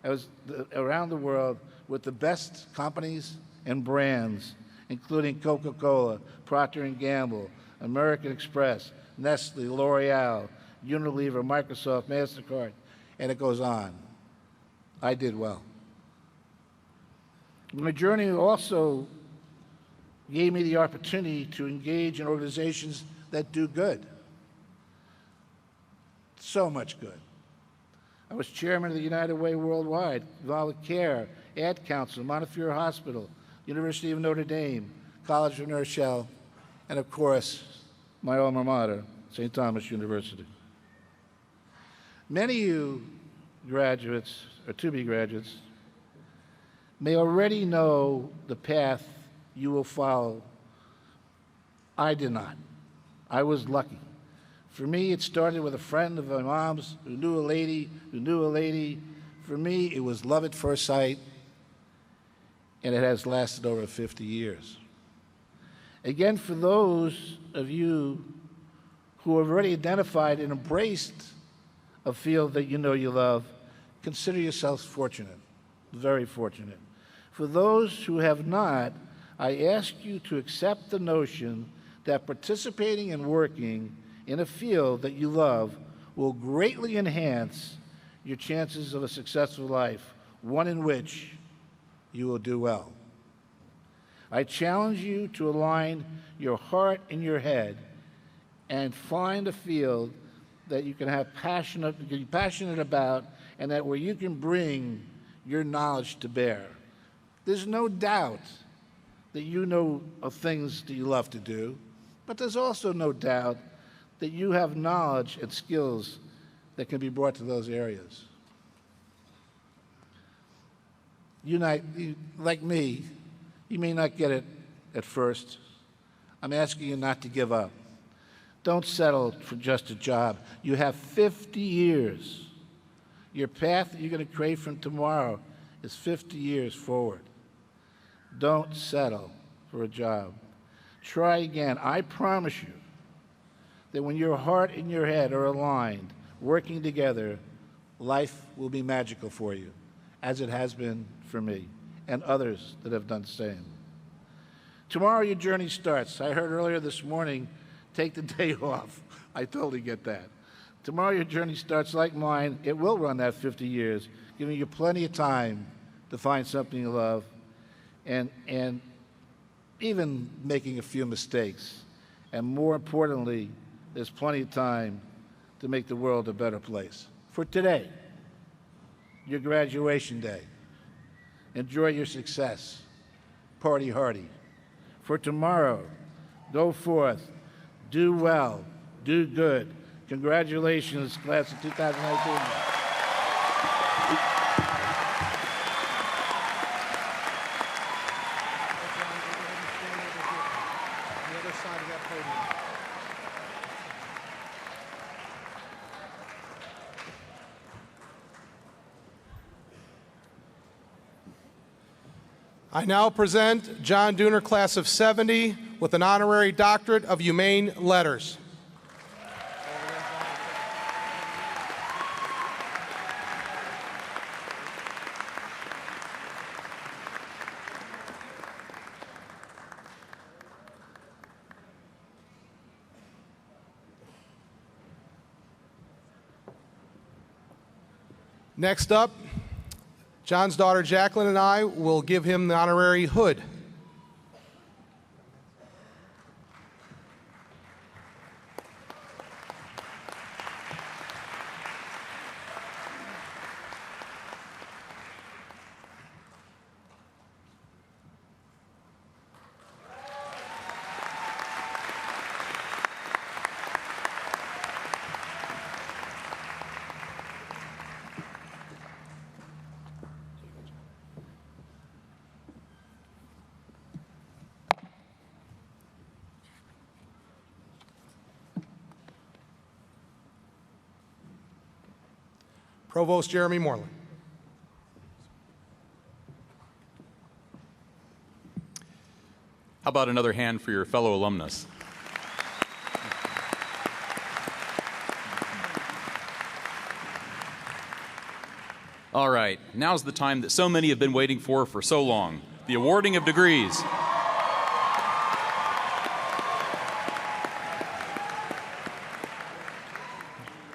I was around the world with the best companies and brands, including Coca-Cola, Procter & Gamble, American Express, Nestle, L'Oreal, Unilever, Microsoft, MasterCard, and it goes on. I did well. My journey also gave me the opportunity to engage in organizations that do good. So much good. I was chairman of the United Way Worldwide, Volunteer, Ad Council, Montefiore Hospital, University of Notre Dame, College of New Rochelle, and of course, my alma mater, St. Thomas University. Many of you graduates, or to-be graduates, may already know the path you will follow. I did not. I was lucky. For me, it started with a friend of my mom's who knew a lady, who knew a lady. For me, it was love at first sight, and it has lasted over 50 years. Again, for those of you who have already identified and embraced a field that you know you love, consider yourselves fortunate, very fortunate. For those who have not, I ask you to accept the notion that participating and working in a field that you love will greatly enhance your chances of a successful life, one in which you will do well. I challenge you to align your heart and your head and find a field that you can be passionate about, and that where you can bring your knowledge to bear. There's no doubt that you know of things that you love to do, but there's also no doubt that you have knowledge and skills that can be brought to those areas. Like me, you may not get it at first. I'm asking you not to give up. Don't settle for just a job. You have 50 years. Your path that you're going to create from tomorrow is 50 years forward. Don't settle for a job. Try again. I promise you that when your heart and your head are aligned, working together, life will be magical for you, as it has been for me and others that have done the same. Tomorrow your journey starts. I heard earlier this morning, take the day off. I totally get that. Tomorrow your journey starts like mine. It will run that 50 years, giving you plenty of time to find something you love and even making a few mistakes. And more importantly, there's plenty of time to make the world a better place. For today, your graduation day, enjoy your success. Party hardy. For tomorrow, go forth, do well, do good. Congratulations, class of 2019. I now present John Dooner, class of 70, with an honorary doctorate of humane letters. Next up, John's daughter Jacqueline and I will give him the honorary hood. Provost Jeremy Moreland. How about another hand for your fellow alumnus? All right, now's the time that so many have been waiting for so long, the awarding of degrees.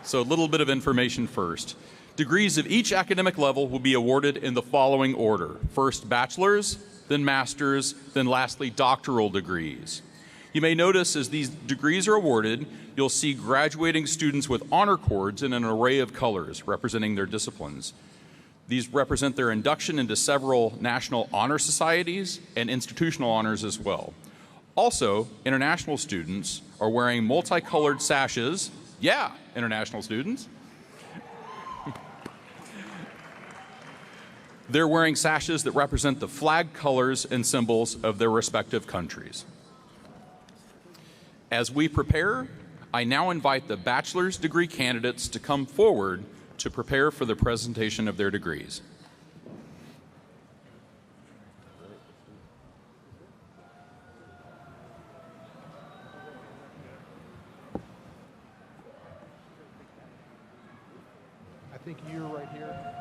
So a little bit of information first. Degrees of each academic level will be awarded in the following order. First, bachelor's, then master's, then lastly, doctoral degrees. You may notice as these degrees are awarded, you'll see graduating students with honor cords in an array of colors representing their disciplines. These represent their induction into several national honor societies and institutional honors as well. Also, international students are wearing multicolored sashes. Yeah, international students. They're wearing sashes that represent the flag colors and symbols of their respective countries. As we prepare, I now invite the bachelor's degree candidates to come forward to prepare for the presentation of their degrees. think you're right here.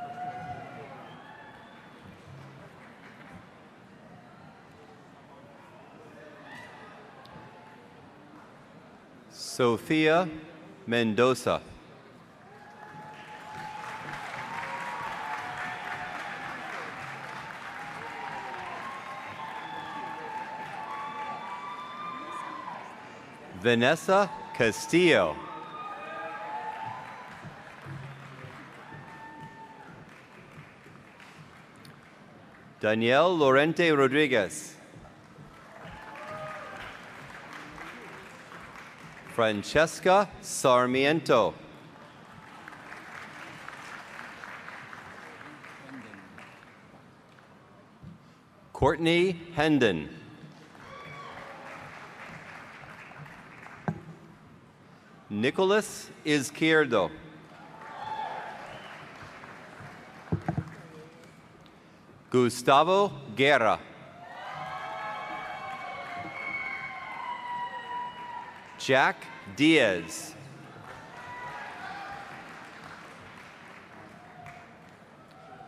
Sofia Mendoza. Vanessa Castillo. Danielle Lorente Rodriguez. Francesca Sarmiento. Courtney Hendon. Nicholas Izquierdo. Gustavo Guerra. Jack Diaz.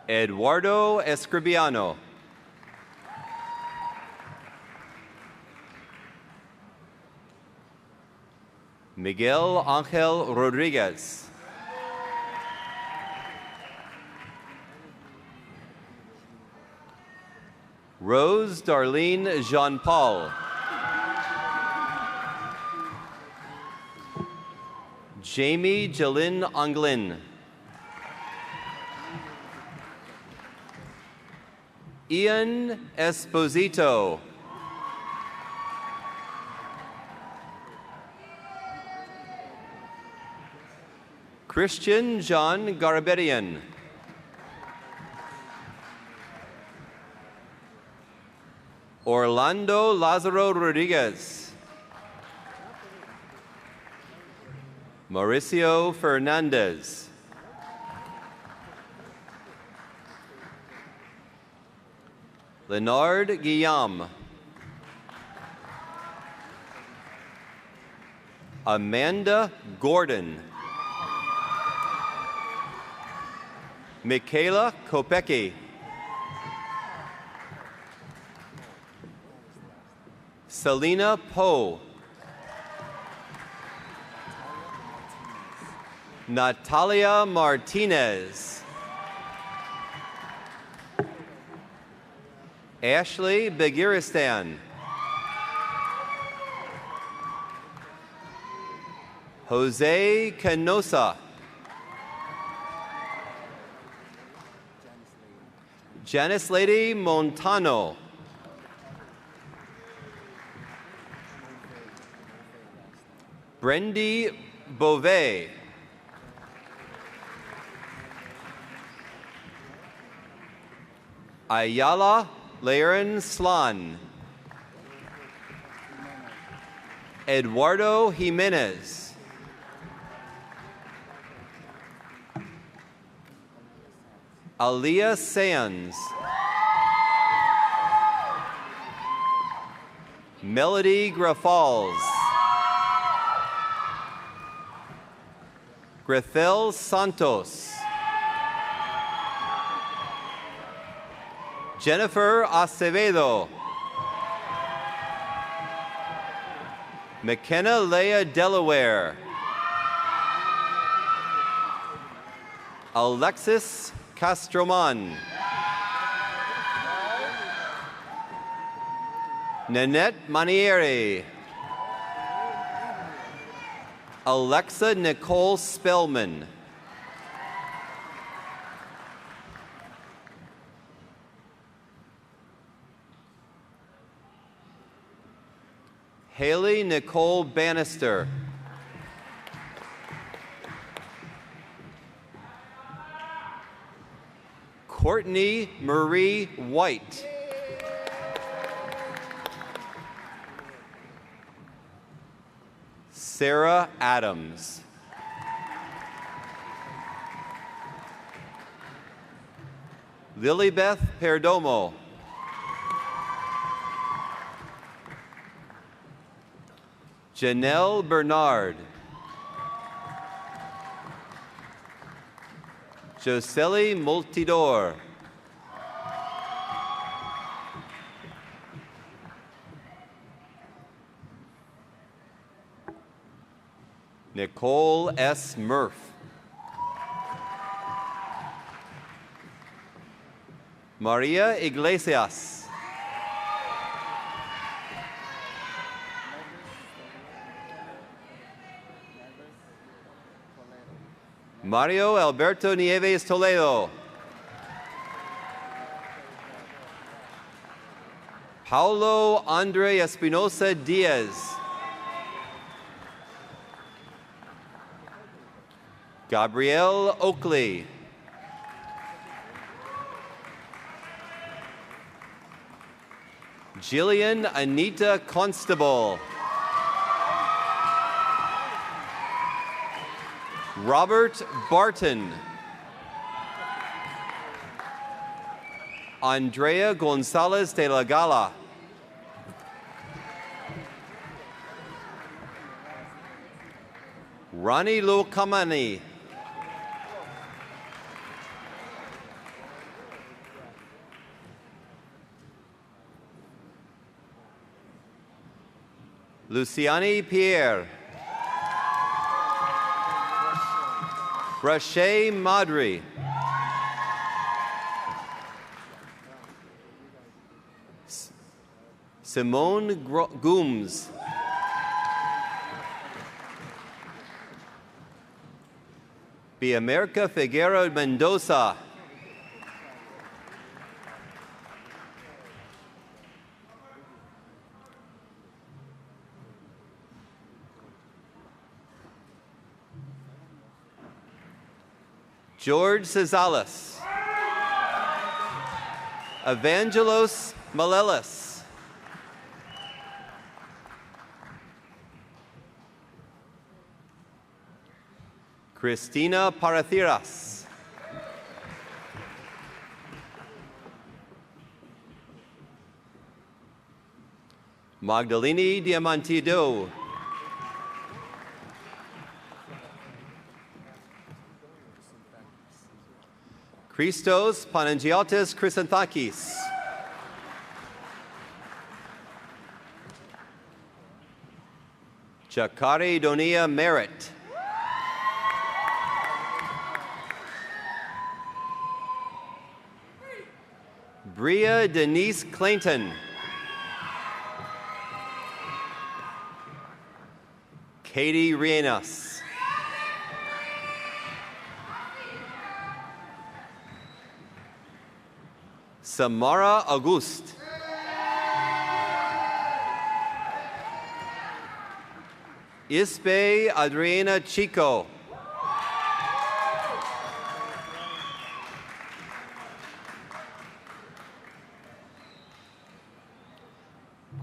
Eduardo Escribiano. Miguel Ángel Rodriguez. Rose Darlene Jean-Paul. Jamie Jalyn Anglin. Ian Esposito. Christian John Garbedian. Orlando Lazaro Rodriguez. Mauricio Fernandez. Leonard Guillaume. Amanda Gordon. Michaela Kopecki. Selena Poe. Natalia Martinez. Ashley Begiristan. Jose Canosa. Janice Lady Montano. Brendy Beauvais. Ayala Laren Slan. Eduardo Jimenez. Aliyah Sands. Melody Grafals. Grethel Santos. Jennifer Acevedo. McKenna Leah Delaware. Alexis Castroman. Nanette Manieri. Alexa Nicole Spellman. Haley Nicole Bannister. Courtney Marie White. Sarah Adams. Lilybeth Perdomo. Janelle Bernard. Joseli Multidor. Nicole S. Murph. Maria Iglesias. Mario Alberto Nieves Toledo. Paulo Andre Espinosa Diaz. Gabrielle Oakley. Jillian Anita Constable. Robert Barton. Andrea Gonzalez de la Gala. Rani Lokamani. Luciani Pierre. Rache Madri. Simone Gooms. Be America Figueroa Mendoza. George Cesales. Evangelos Malelis. Cristina Parathiras. Magdalene Diamantido. Christos Panagiotis Chrysanthakis. Chakari Donia Merritt. Bria Denise Clayton. Katie Rienas. Samara August. Isbe Adriana Chico.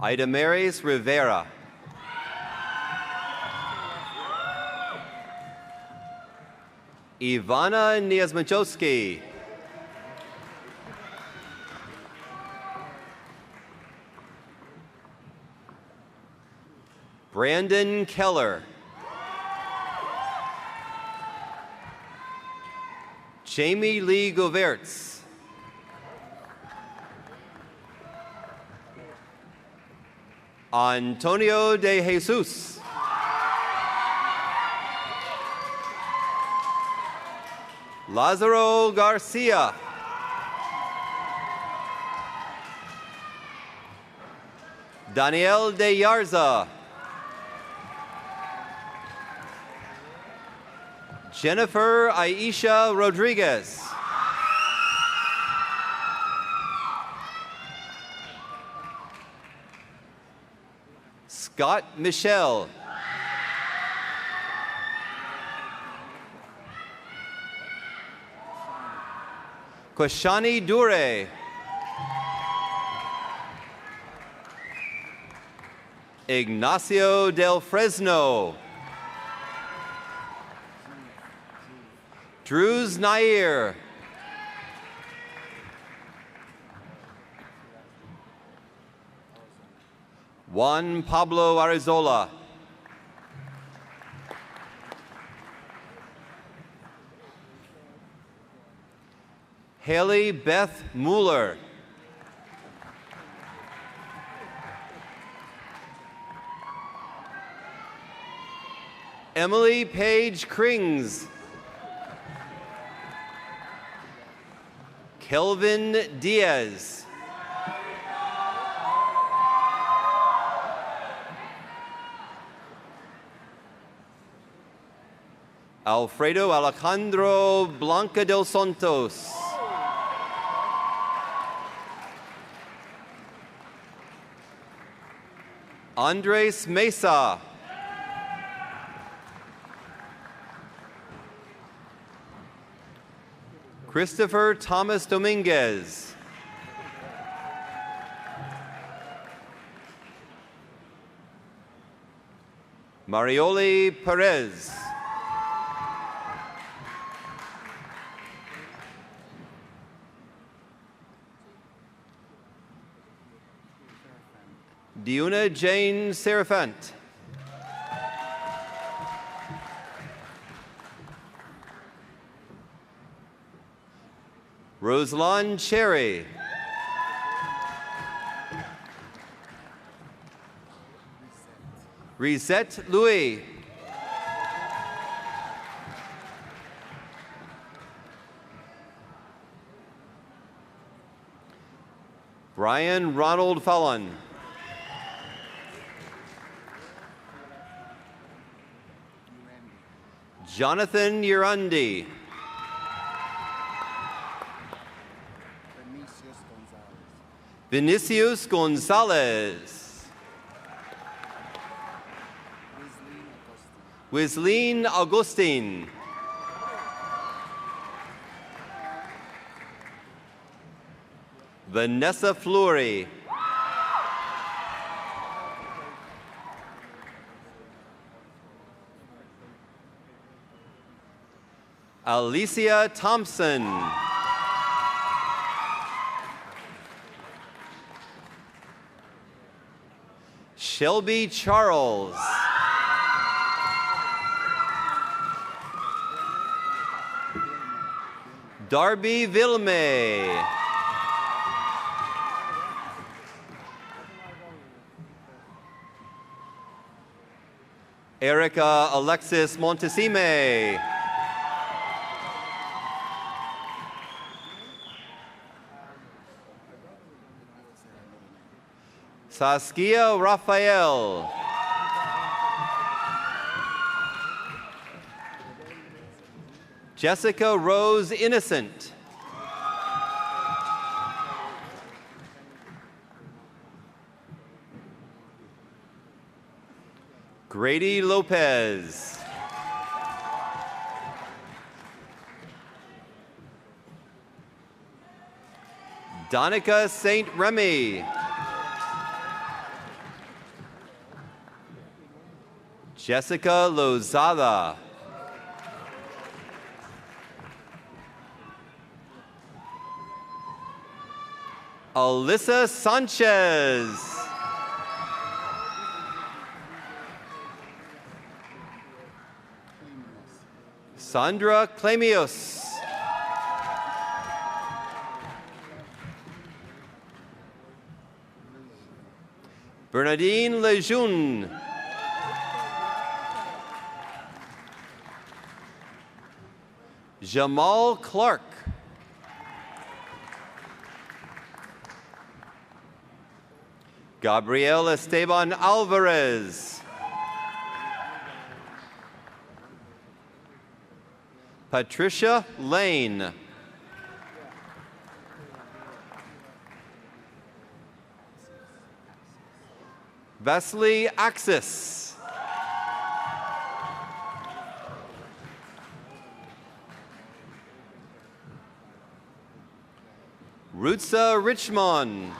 Ida Maris Rivera. Ivana Niazmachowski. Brandon Keller. Jamie Lee Govertz. Antonio de Jesus. Lázaro Garcia. Daniel de Yarza. Jennifer Aisha Rodriguez. Scott Michelle. Koshani Dure. Ignacio del Fresno. Drews Nair. Juan Pablo Arizola. Haley Beth Mueller. Emily Paige Krings. Kelvin Diaz. Alfredo Alejandro Blanca del Santos. Andres Mesa. Christopher Thomas Dominguez. Marioli Perez. Diuna Jane Serafant. Roselawn Cherry. Risette Louis. Brian Ronald Fallon. Jonathan Urundi. Vinicius Gonzalez. Wisleen Augustine. Vanessa Fleury. Alicia Thompson. Shelby Charles. Darby Vilme. Erica Alexis Montesime. Saskia Raphael. Jessica Rose Innocent. Grady Lopez. Donica St. Remy. Jessica Lozada. Alyssa Sanchez. Sandra Clemius. Bernadine Lejeune. Jamal Clark. Gabriel Esteban Alvarez. Patricia Lane. Vasily Axis. Rutsa Richmond.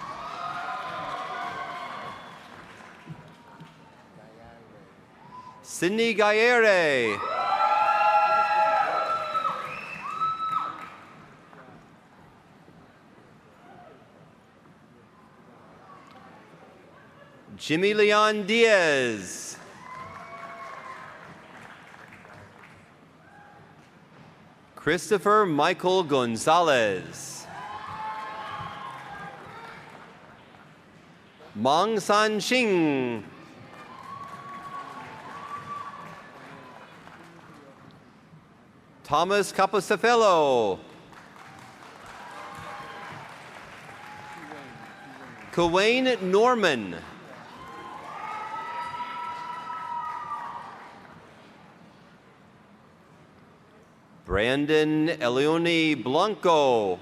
Cindy Gaere. Jimmy Leon Diaz. Christopher Michael Gonzalez. Mong San Xing. Thomas Capocefello. Kawain Norman. Brandon Elioni Blanco.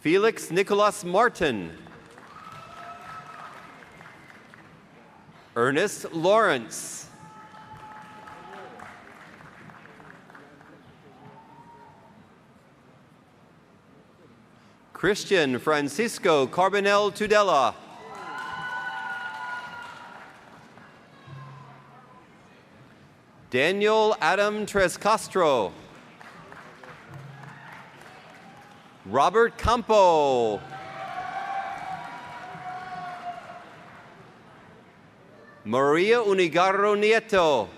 Felix Nicolas Martin. Ernest Lawrence. Christian Francisco Carbonell Tudela. Daniel Adam Trescastro. Robert Campo. Maria Unigarro Nieto.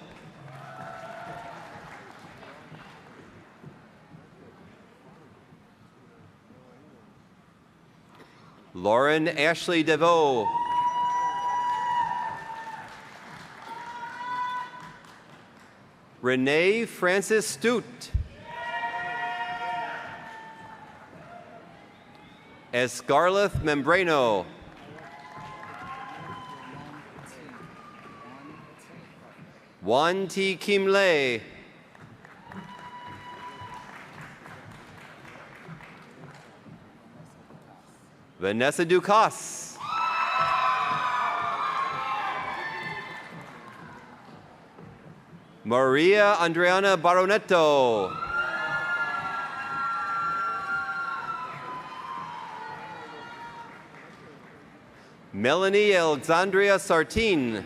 Lauren Ashley DeVoe. Renee Francis Stute. Escarleth Membrano. Juan T. Kim Lei. Vanessa Ducasse. Maria Andreana Baronetto. Melanie Alexandria Sartine.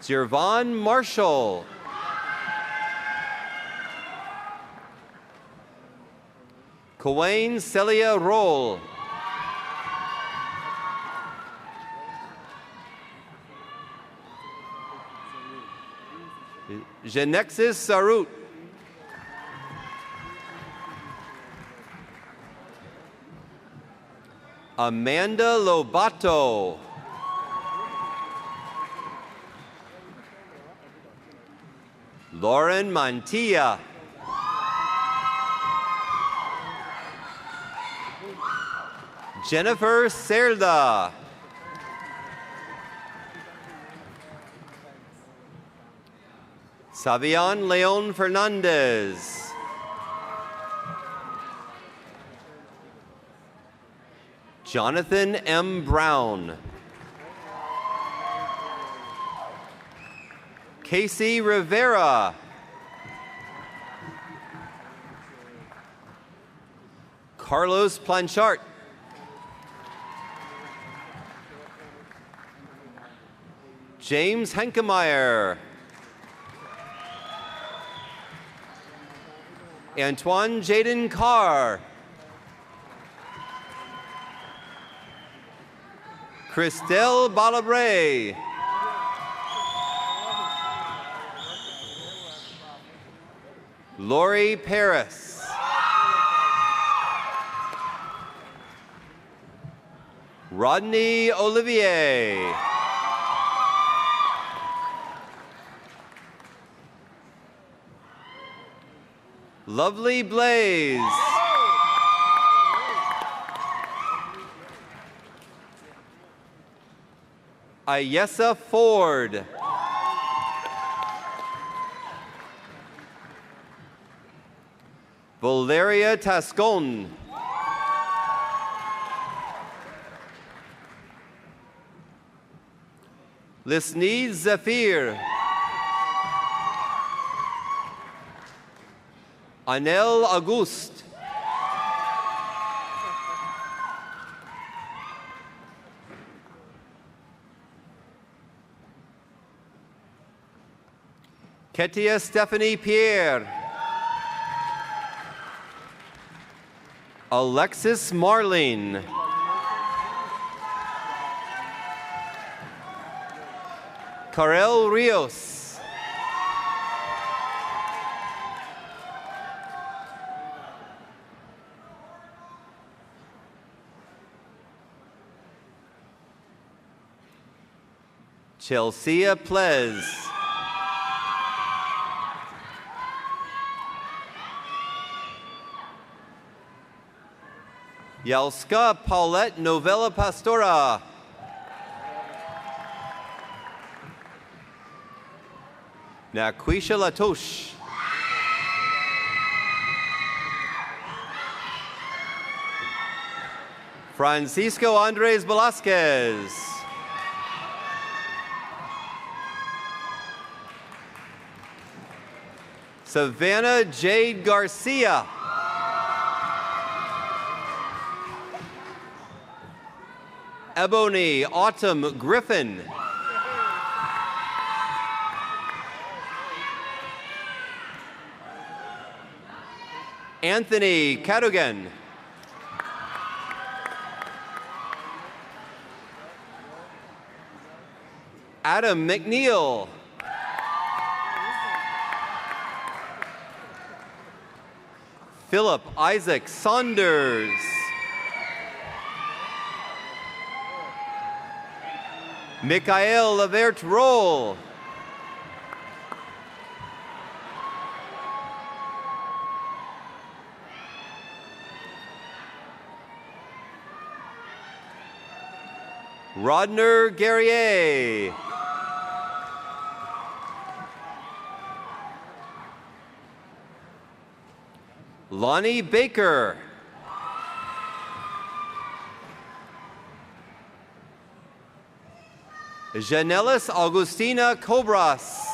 Jervon Marshall. Kawain Celia Roll. Genexis Sarut. Amanda Lobato. Lauren Mantilla. Jennifer Cerda. Savion Leon Fernandez. Jonathan M. Brown. Casey Rivera. Carlos Planchart. James Henkemeyer. Antoine Jaden Carr. Christelle Balabre. Lori Paris. Rodney Olivier. Lovely Blaze. Ayessa Ford. Valeria Tascon. Lisnid Zafir. Anel Auguste. Ketia Stephanie Pierre. Alexis Marlene. Karel Rios. Chelsea Plez. Yalska Paulette Novella Pastora. Naquisha Latosh. Francisco Andres Velasquez. Savannah Jade Garcia. Ebony Autumn Griffin. Anthony Cadogan. Adam McNeil. Philip Isaac Saunders. Michael Lavert Roll. Rodner Guerrier. Lonnie Baker. Janelis Augustina Cobras.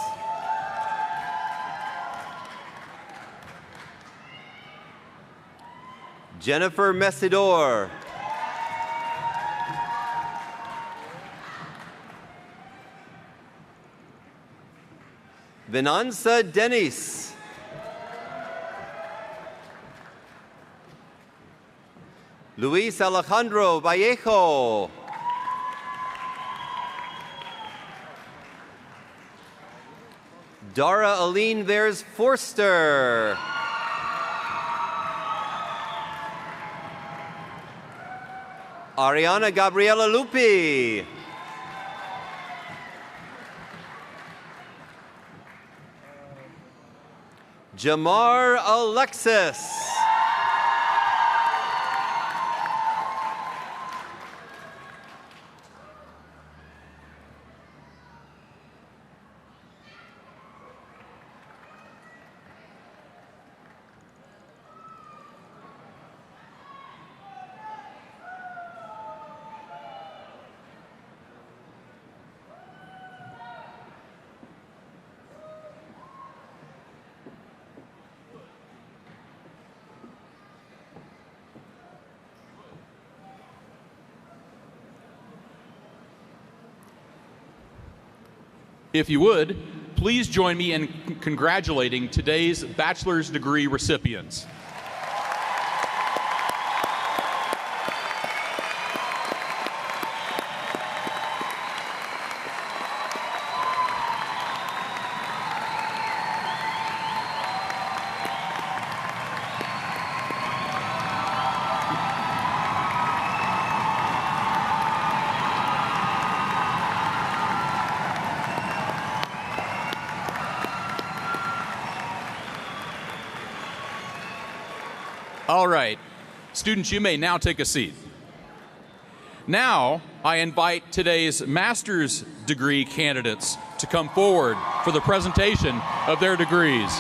Jennifer Mesidor. Venanza Denis. Luis Alejandro Vallejo. Dara Aline Vers Forster. Ariana Gabriela Lupi. Jamar Alexis. If you would, please join me in congratulating today's bachelor's degree recipients. All right, students, you may now take a seat. Now, I invite today's master's degree candidates to come forward for the presentation of their degrees.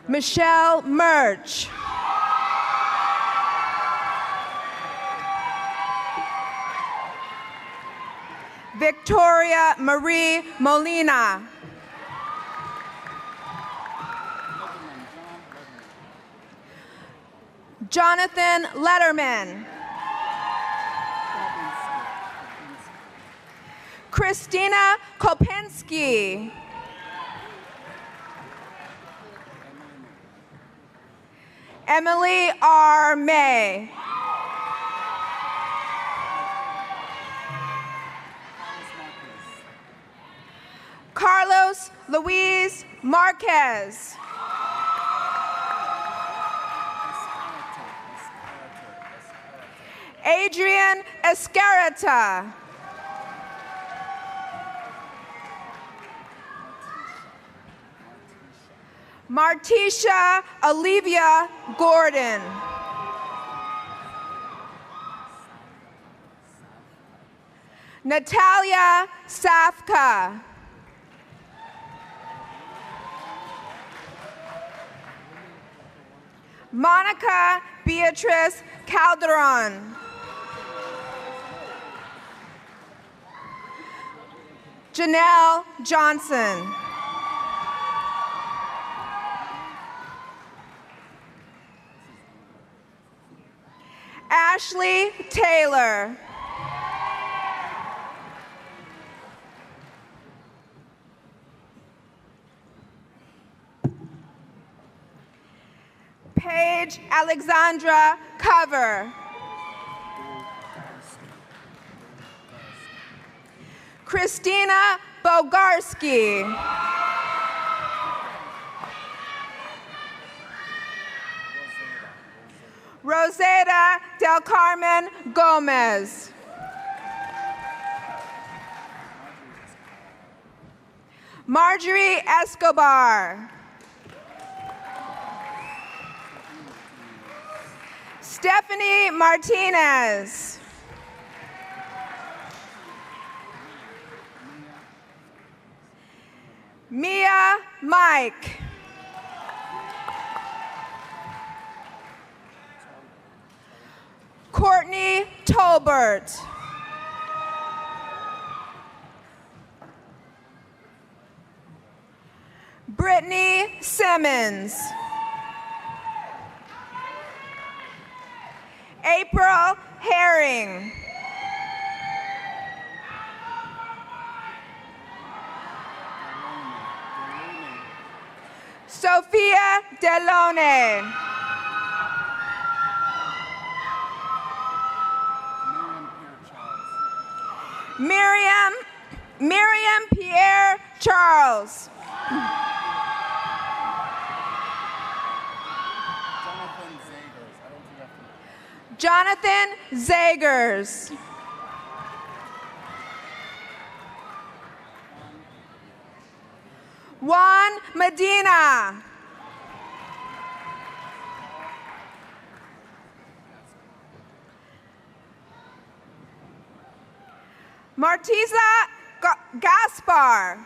Michelle Murch. Victoria Marie Molina. Jonathan Letterman. Christina Kopensky. Emily R. May. Carlos Luis Marquez. Adrian Escarata. Martisha Olivia Gordon. Natalia Safka. Monica Beatrice Calderon. Janelle Johnson. Ashley Taylor. Paige Alexandra Cover. Christina Bogarski. Rosetta Del Carmen Gomez. Marjorie Escobar. Stephanie Martinez. Mia Mike. Courtney Tolbert. Brittany Simmons. April Herring. Sophia Delone. Miriam Pierre Charles. Jonathan Zagers. Juan Medina. Martiza Gaspar.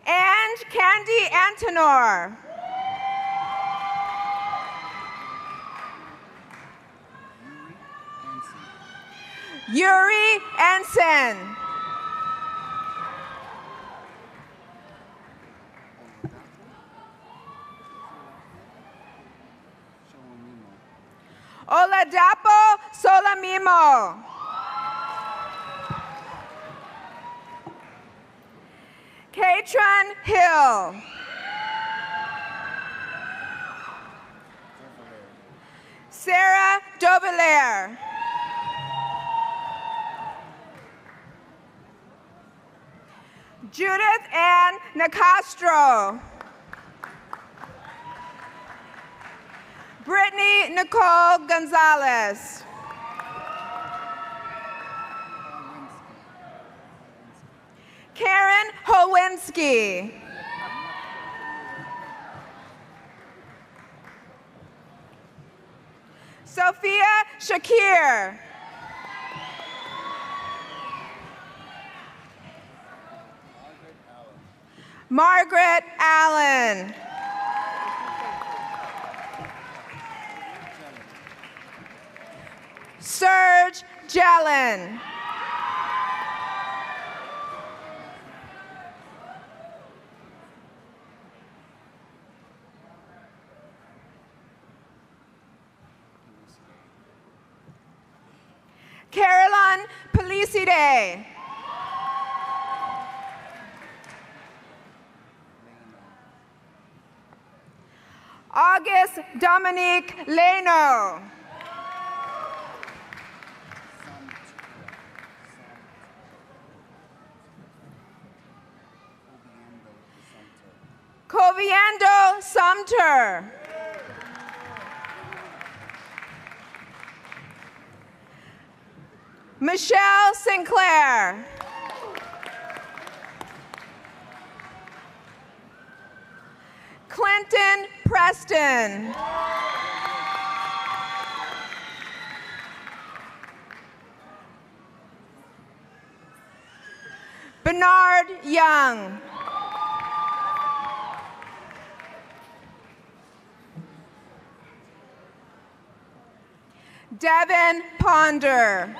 And Candy Antonor. Yuri Ensign. Oladapo Solamimo. Katrin Hill. Sarah Dovelaire. Judith Ann Nicastro. Brittany Nicole Gonzalez. Karen Howinski. Sophia Shakir. Margaret Allen. Serge Jellin. Caroline Pelicide. August Dominique Leno. Coviando Sumter. Michelle Sinclair. Clinton Preston. Bernard Young. Devin Ponder.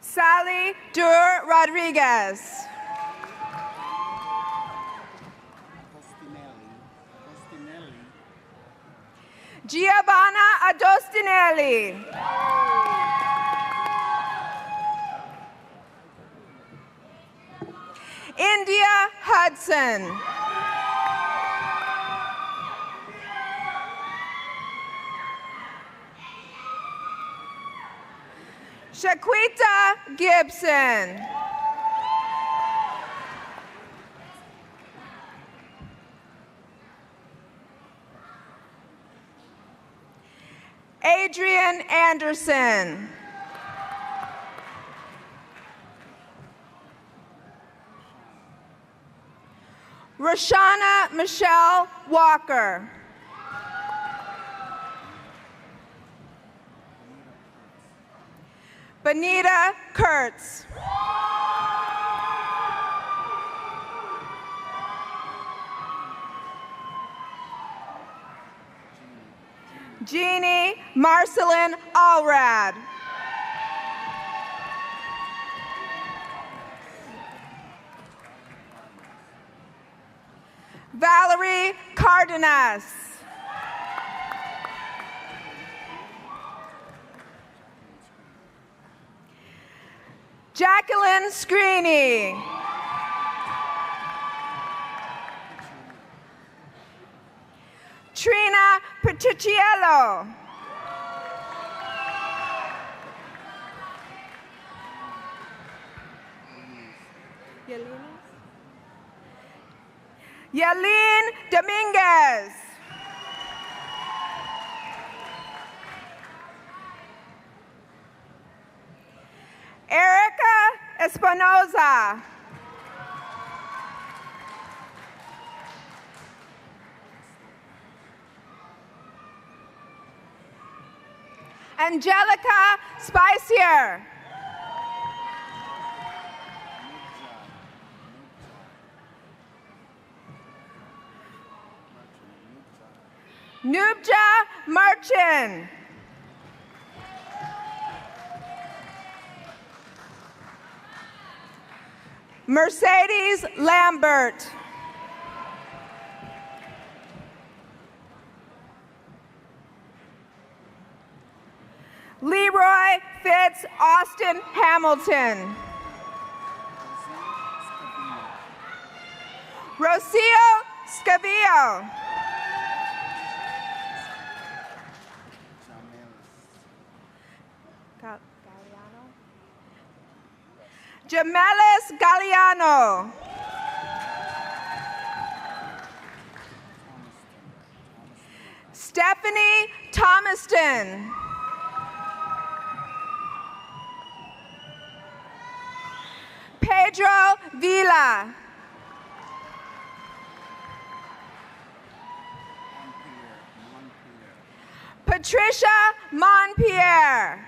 Sally Dur Rodriguez. Giovanna Adostinelli. India Hudson. Shaquita Gibson. Adrian Anderson. Roshana Michelle Walker. Benita Kurtz. Jeannie Marcelin Allrad. Valerie Cardenas. Jacqueline Screeney. Trina Petriciello. Yaline Dominguez. Erica Espinoza. Angelica Spicier. Nubja Merchant. Mercedes Lambert. Leroy Fitz Austin Hamilton. Rocio Scavillo. Jamelis Galliano. Stephanie Thomaston. Pedro Vila. Patricia Monpierre.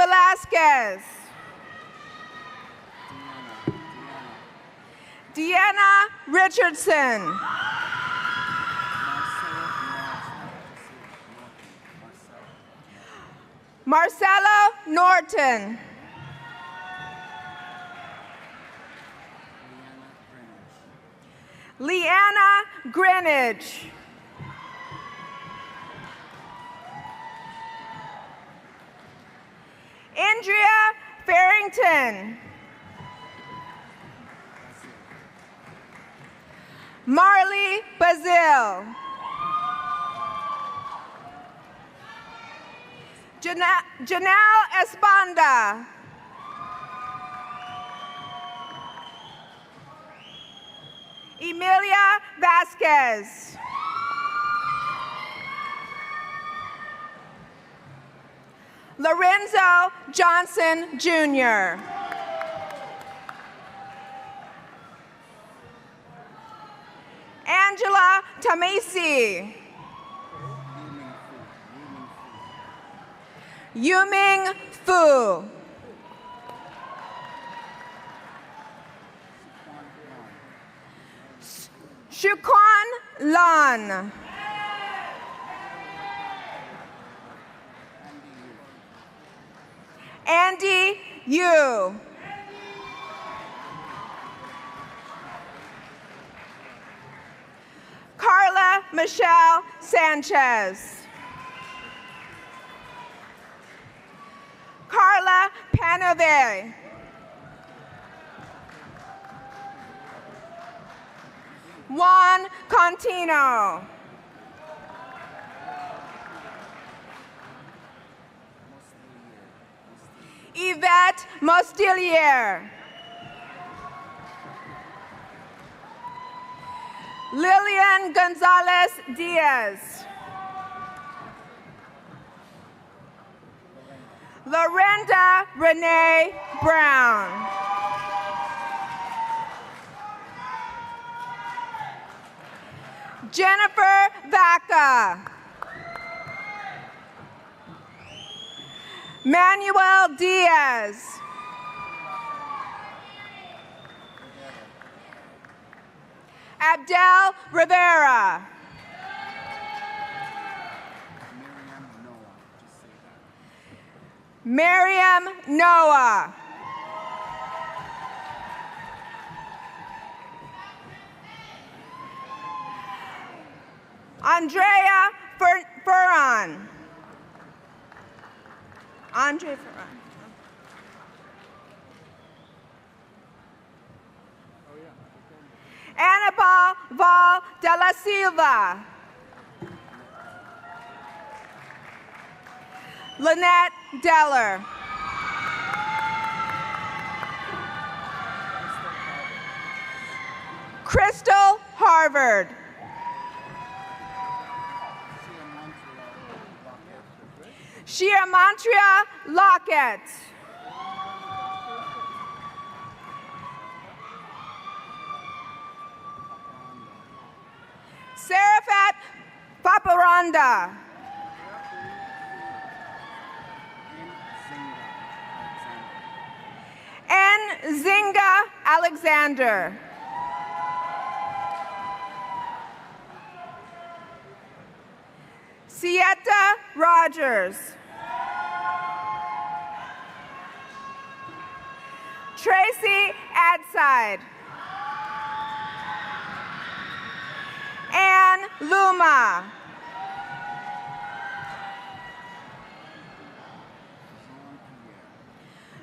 Velasquez. Deanna Richardson. Marcelo Norton. Leanna Greenwich. Andrea Farrington. Marley Bazil. Janelle Espanda. Emilia Vasquez. Lorenzo Johnson, Jr. Angela Tamisi. Yuming Fu. Shukwon Lan. Andy Yu. Carla Michelle Sanchez. Carla Panove. Juan Contino. Yvette Mostilier. Lillian Gonzalez Diaz. Lorenda Renee Brown. Jennifer Vaca. Manuel Diaz. Abdel Rivera. Miriam Noah. Andrea Ferran. Andre Ferran. Annabelle Val de la Silva. Lynette Deller. Crystal Harvard. Shia Montria Lockett. Seraphat Paparanda. N. Zinga Alexander. Sieta Rogers. Tracy Adside. Anne Luma.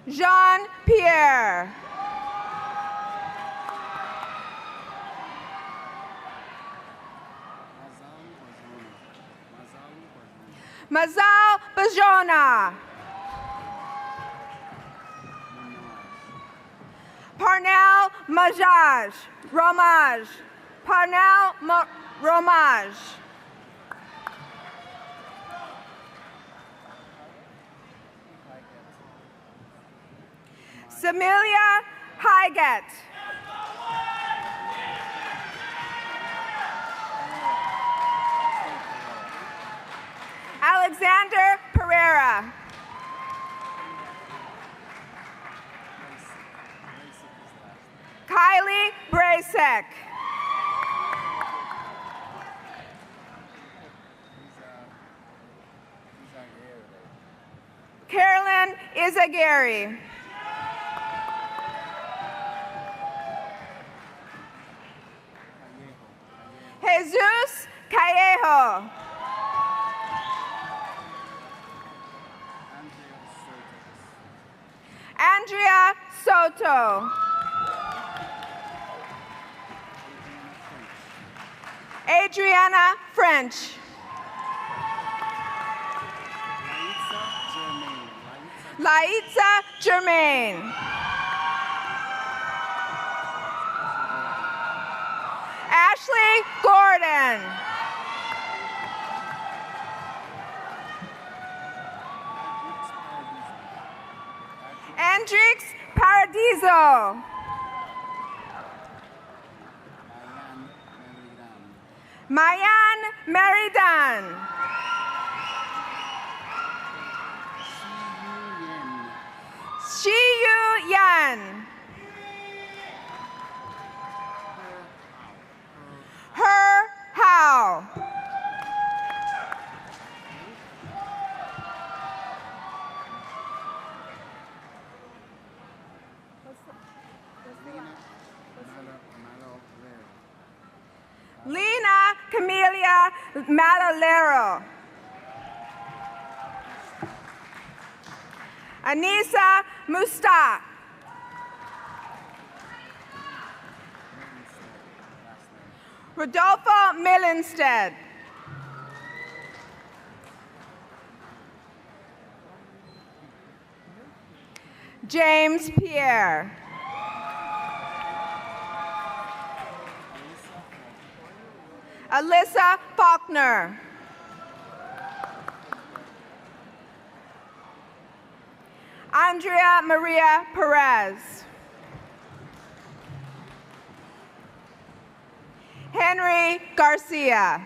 Jean-Pierre. Mazal Bajona. Parnell Majaj. Romage. Parnell Romage. Samilia Higet. Alexander Pereira. Riley Brasek. Carolyn Izagiri. Jesus Callejo. Andrea Soto. Adriana French. Laitza Germain. Ashley Gordon. Andrix Paradiso. Mayan Meridan. Shiyu Yan. Her How. Lena Camelia Malalero. Anissa Mustaq. Rodolfo Millenstead. James Pierre. Alyssa Faulkner. Andrea Maria Perez. Henry Garcia.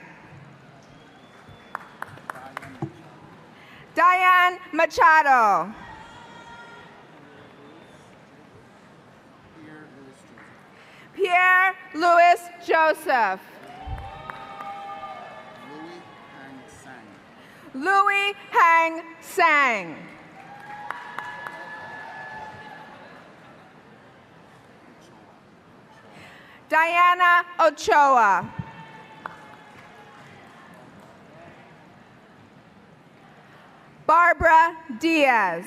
Diane Machado. Pierre Louis Joseph. Louis Hang Sang. Diana Ochoa. Barbara Diaz.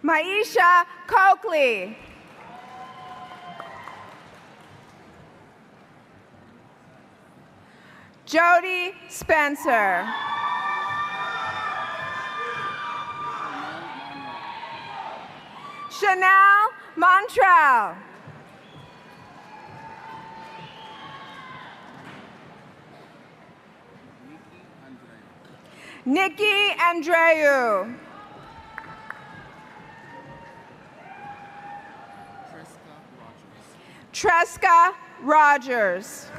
Maisha Coakley. Jody Spencer. Chanel Montrell. Nikki Andreu. Tresca Rogers.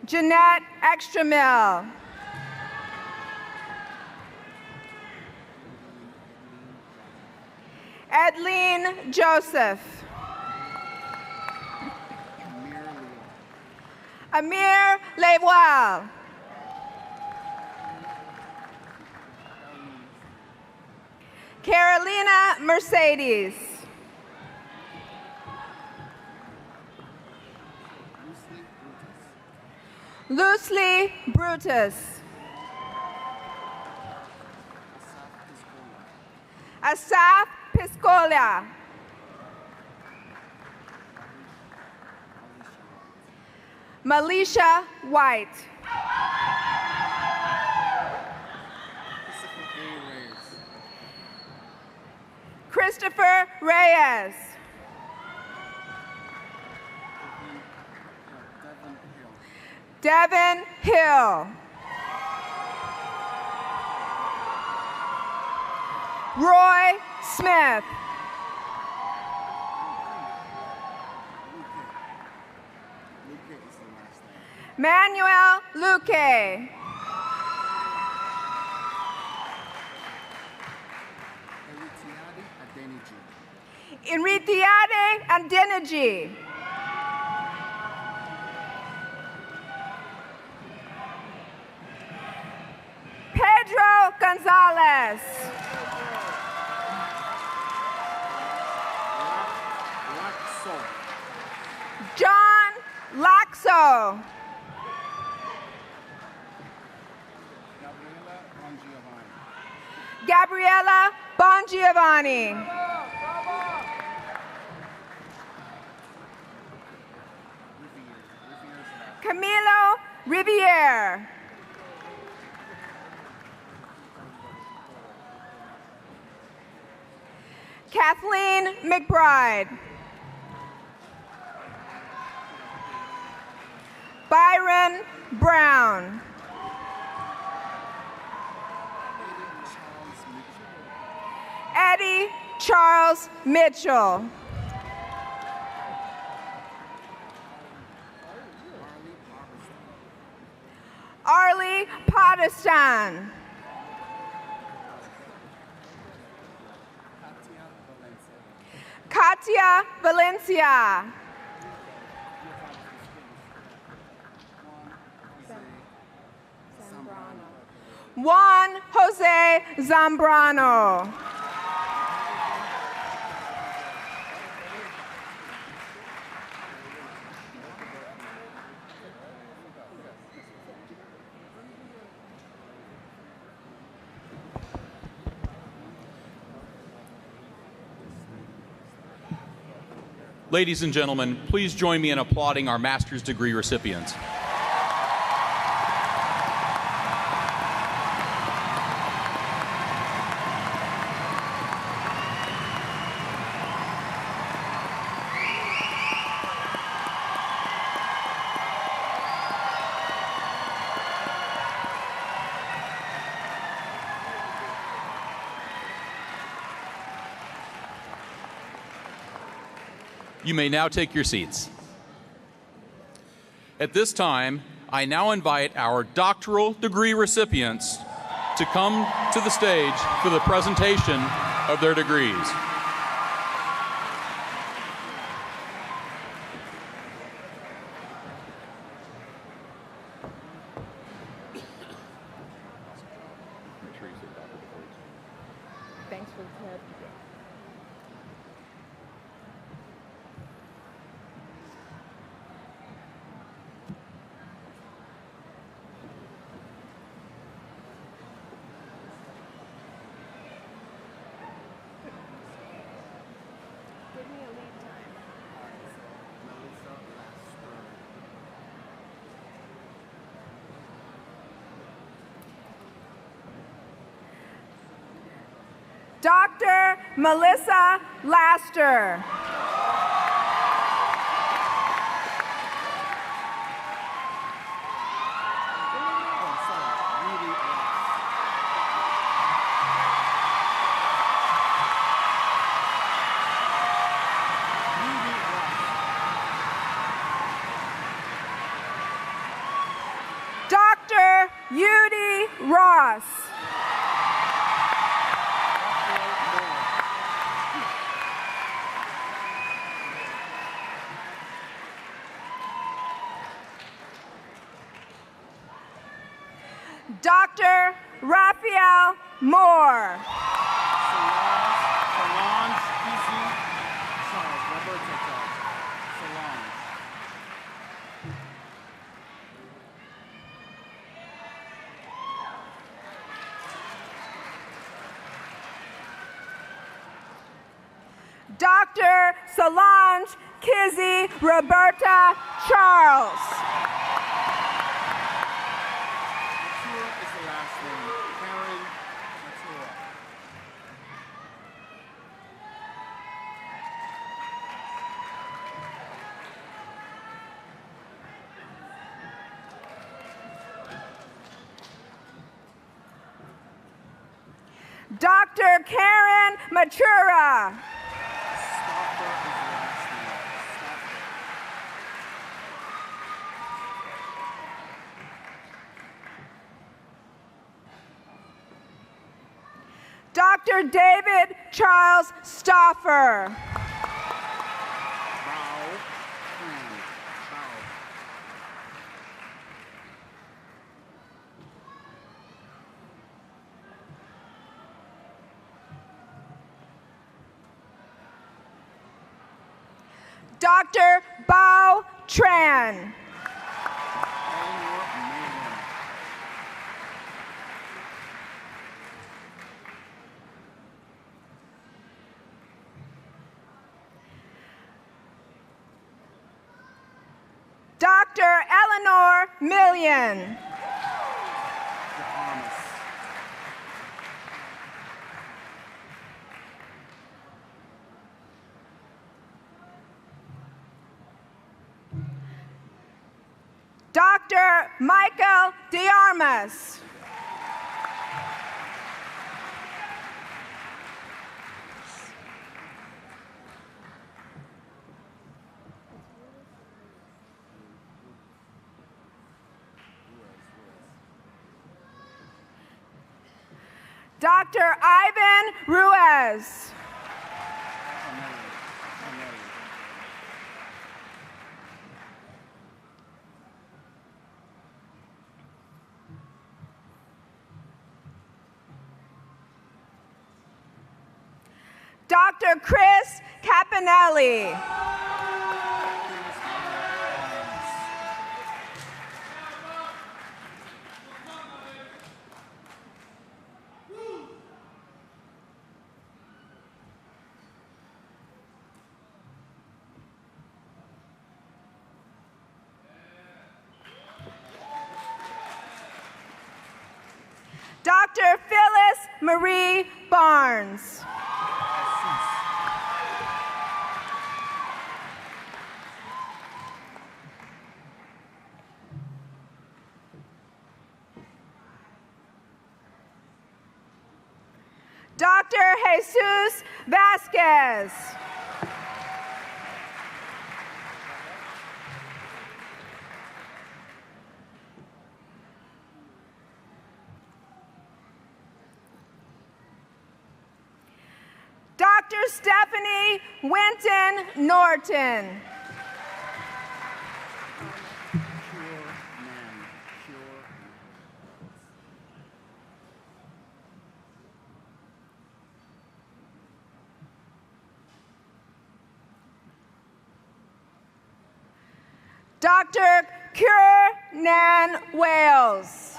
Jeanette Extramill. Edleen Joseph. Amir Levoil. Carolina Mercedes. Loosely Brutus. Asaf Piscola. Malisha White. Christopher Reyes. Devin Hill. Roy Smith. Manuel Luque. Enritiade Adeniji. Pedro Gonzalez. John Laxo. Gabriella Bongiovanni. Camilo Riviere. Kathleen McBride. Byron Brown. Eddie Charles Mitchell. Arlie Potestan. Katia Valencia. Juan Jose Zambrano. Ladies and gentlemen, please join me in applauding our master's degree recipients. You may now take your seats. At this time, I now invite our doctoral degree recipients to come to the stage for the presentation of their degrees. Thanks for the tip. Dr. Melissa Laster. Dr. Judy Ross. Dr. Raphael Moore. Dr. Solange Kizzy Roberta Charles. Dr. Karen Matura. Dr. David Charles Stauffer. Dr. Bao Tran. Dr. Eleanor Million. Dr. Michael DeArmas. Dr. Ivan Ruiz. Dr. Chris Capinelli. Dr. Phyllis Marie Barnes. Dr. Jesus Vasquez. Dr. Stephanie Winton Norton. Dr. Cure Nan Wales.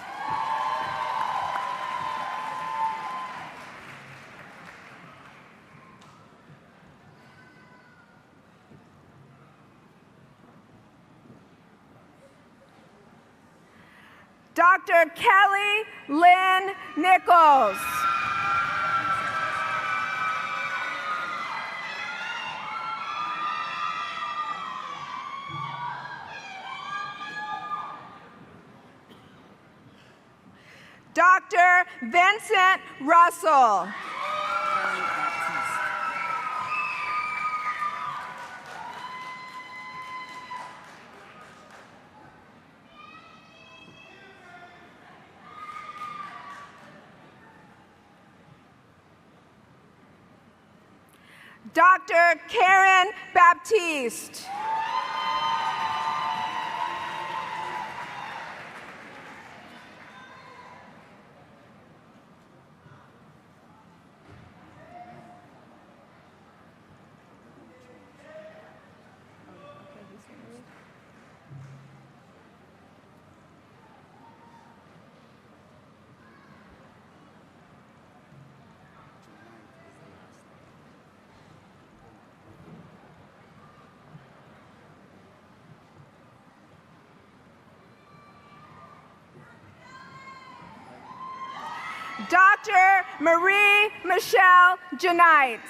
Dr. Kelly Lynn Nichols. Dr. Vincent Russell. Dr. Karen Baptiste. Dr. Marie Michelle Janite.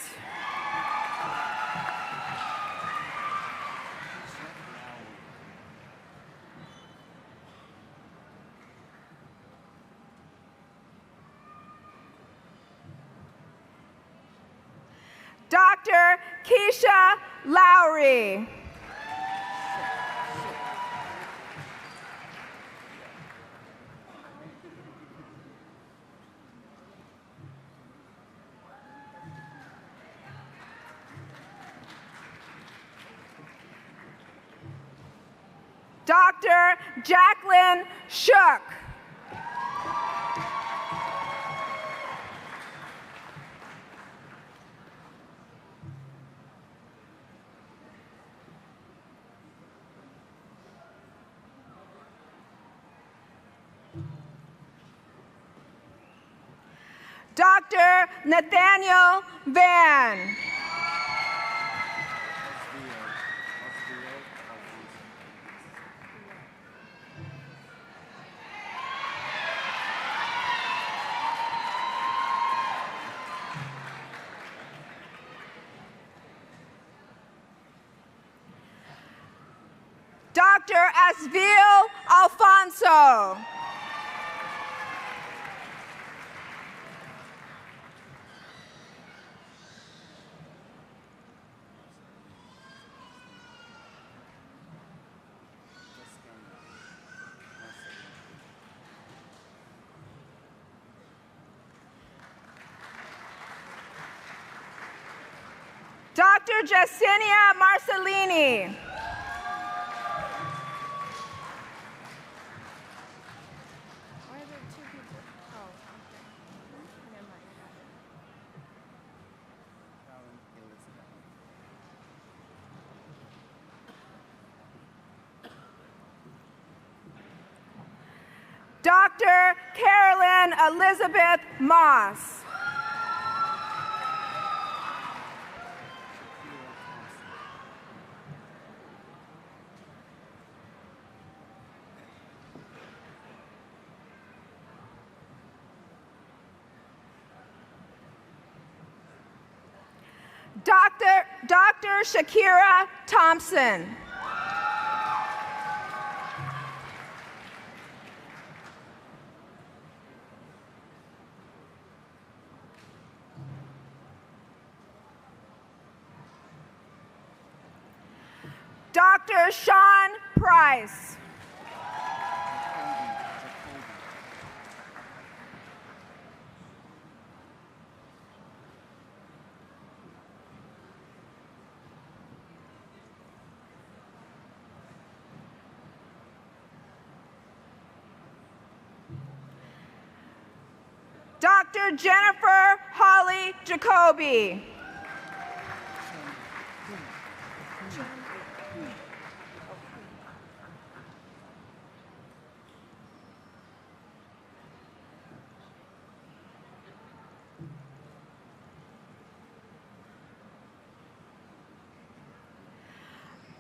Dr. Keisha Lowry. Dr. Jacqueline Shook. Dr. Nathaniel Van. Dr. Asvil Alfonso. Dr. Jessenia Marcellini. Dr. Carolyn Elizabeth Moss. Dr. Shakira Thompson. Dr. Sean Price. Dr. Jennifer Holly Jacoby.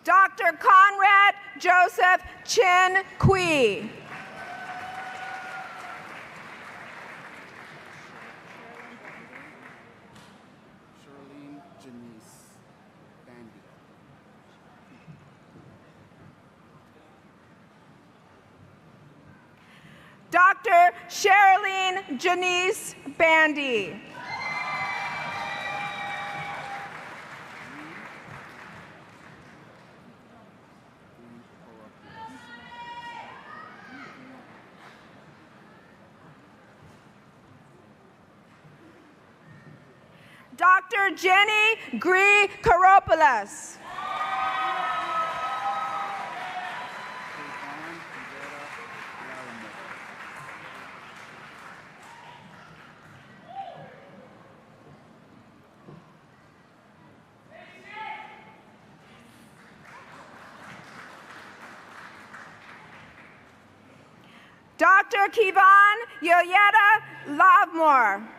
Dr. Conrad Joseph Chin Kui. Dr. Sherilyn Janice Bandy. Dr. Jenny Gree Karopoulos. Dr. Kevon Yoyetta Lovemore.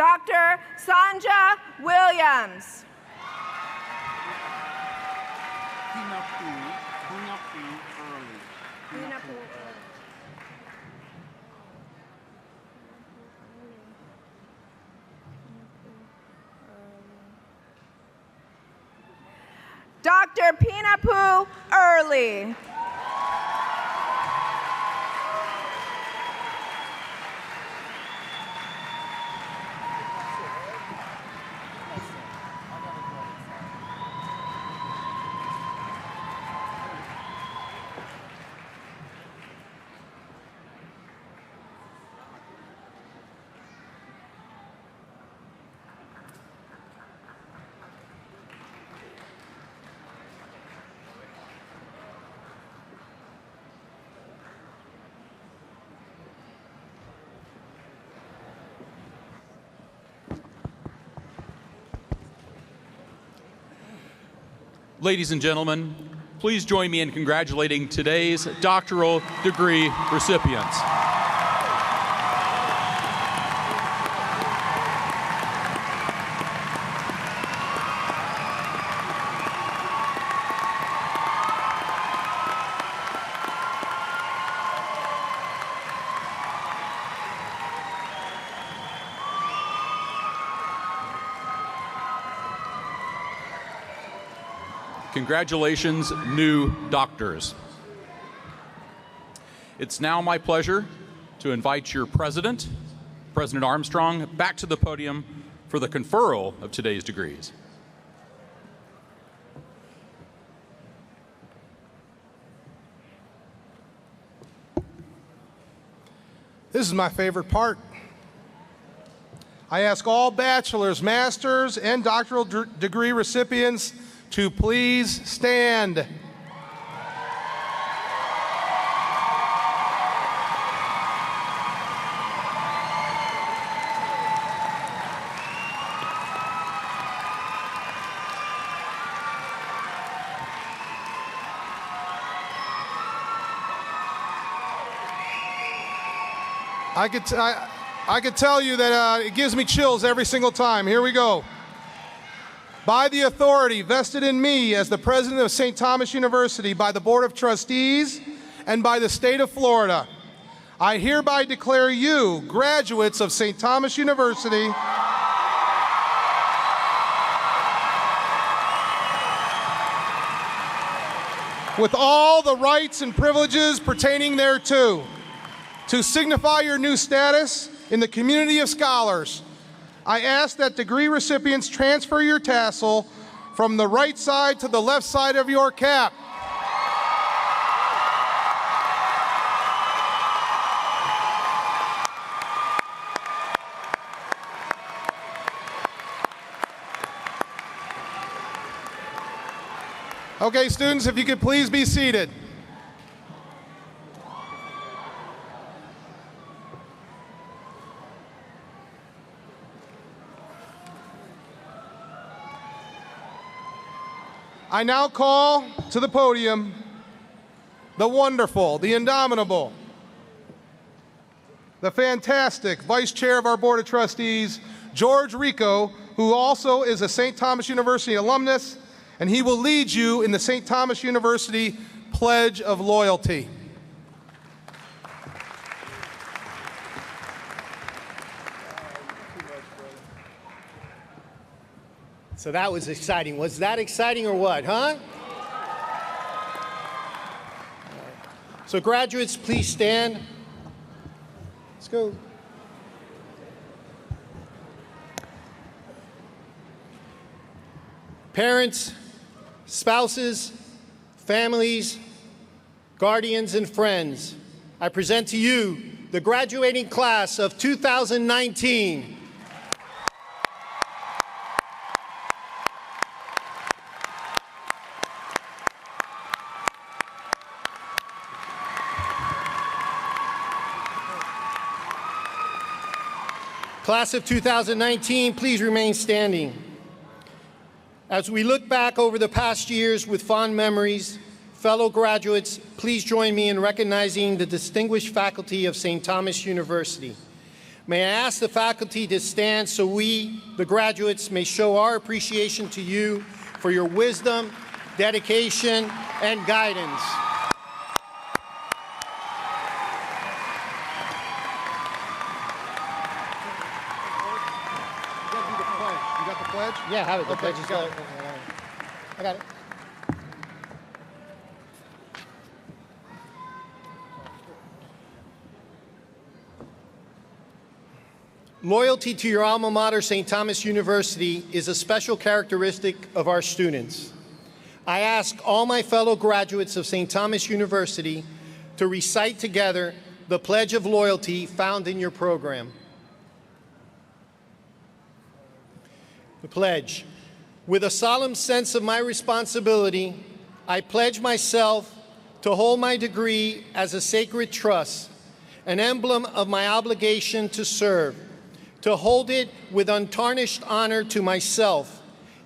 Dr. Sanja Williams. Dr. Pinapu Early. Ladies and gentlemen, please join me in congratulating today's doctoral degree recipients. Congratulations, new doctors. It's now my pleasure to invite your president, President Armstrong, back to the podium for the conferral of today's degrees. This is my favorite part. I ask all bachelor's, master's, and doctoral degree recipients to please stand. I could tell you that it gives me chills every single time. Here we go. By the authority vested in me as the president of St. Thomas University by the Board of Trustees and by the state of Florida, I hereby declare you, graduates of St. Thomas University, with all the rights and privileges pertaining thereto, to signify your new status in the community of scholars. I ask that degree recipients transfer your tassel from the right side to the left side of your cap. Okay, students, if you could please be seated. I now call to the podium the wonderful, the indomitable, the fantastic Vice Chair of our Board of Trustees, George Rico, who also is a St. Thomas University alumnus, and he will lead you in the St. Thomas University Pledge of Loyalty. So that was exciting. Was that exciting or what, huh? So graduates, please stand. Let's go. Parents, spouses, families, guardians, and friends, I present to you the graduating class of 2019. Class of 2019, please remain standing. As we look back over the past years with fond memories, fellow graduates, please join me in recognizing the distinguished faculty of St. Thomas University. May I ask the faculty to stand so we, the graduates, may show our appreciation to you for your wisdom, dedication, and guidance. Yeah, have it. The pledge is got it. I got it. Loyalty to your alma mater, St. Thomas University, is a special characteristic of our students. I ask all my fellow graduates of St. Thomas University to recite together the Pledge of Loyalty found in your program. The pledge. With a solemn sense of my responsibility, I pledge myself to hold my degree as a sacred trust, an emblem of my obligation to serve, to hold it with untarnished honor to myself,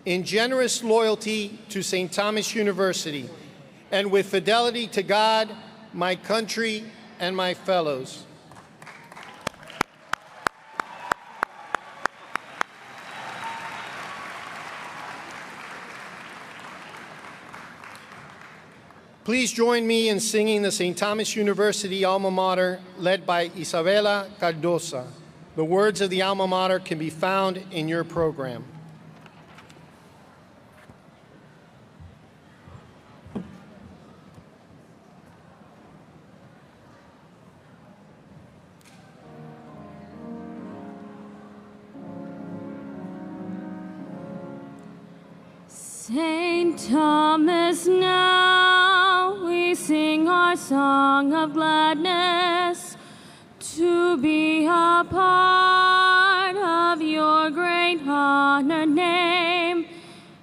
in generous loyalty to St. Thomas University, and with fidelity to God, my country, and my fellows. Please join me in singing the St. Thomas University alma mater led by Isabela Cardosa. The words of the alma mater can be found in your program. Saint Thomas, now we sing our song of gladness to be a part of your great honored name.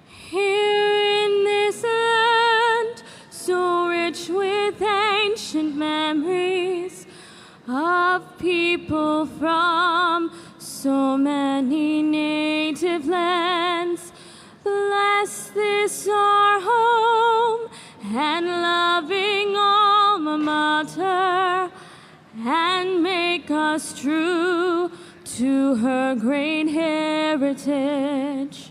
Here in this land, so rich with ancient memories of people from so many native lands, bless this our home and loving alma mater, and make us true to her great heritage.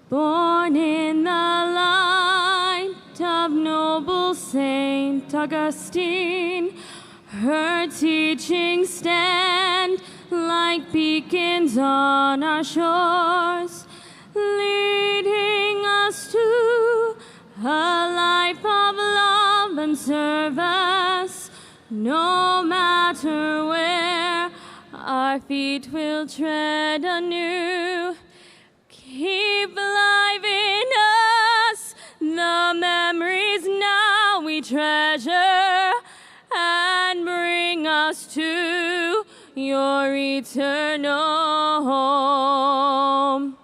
Born in the light of noble Saint Augustine, her teachings stand like beacons on our shores, leading us to a life of love and service, no matter where our feet will tread anew. Keep alive in us the memories now we treasure, and bring us to your eternal home.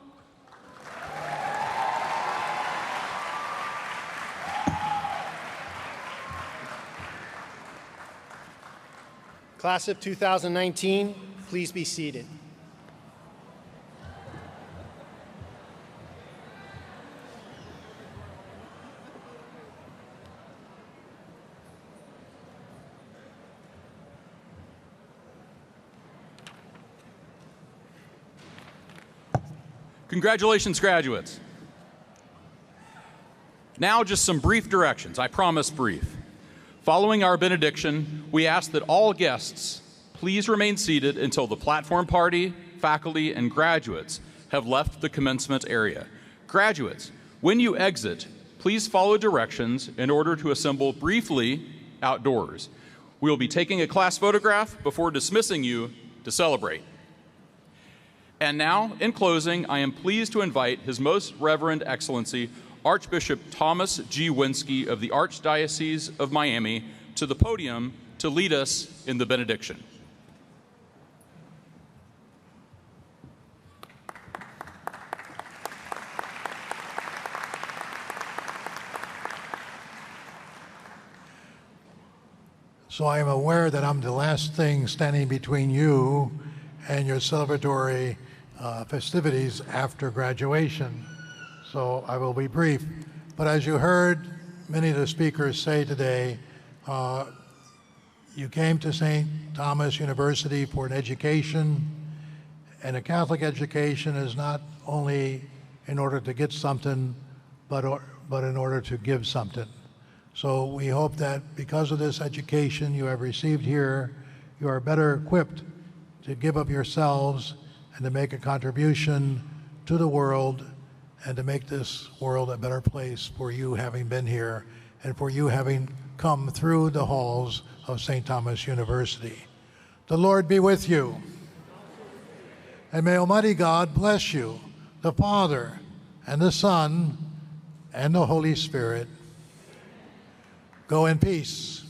Class of 2019, please be seated. Congratulations, graduates. Now, just some brief directions. I promise brief. Following our benediction, we ask that all guests please remain seated until the platform party, faculty, and graduates have left the commencement area. Graduates, when you exit, please follow directions in order to assemble briefly outdoors. We will be taking a class photograph before dismissing you to celebrate. And now, in closing, I am pleased to invite His Most Reverend Excellency, Archbishop Thomas G. Winsky of the Archdiocese of Miami to the podium to lead us in the benediction. So I am aware that I'm the last thing standing between you and your celebratory festivities after graduation. So I will be brief. But as you heard many of the speakers say today, you came to St. Thomas University for an education, and a Catholic education is not only in order to get something, but in order to give something. So we hope that because of this education you have received here, you are better equipped to give of yourselves and to make a contribution to the world and to make this world a better place for you having been here and for you having come through the halls of St. Thomas University. The Lord be with you. And may Almighty God bless you, the Father and the Son and the Holy Spirit. Go in peace.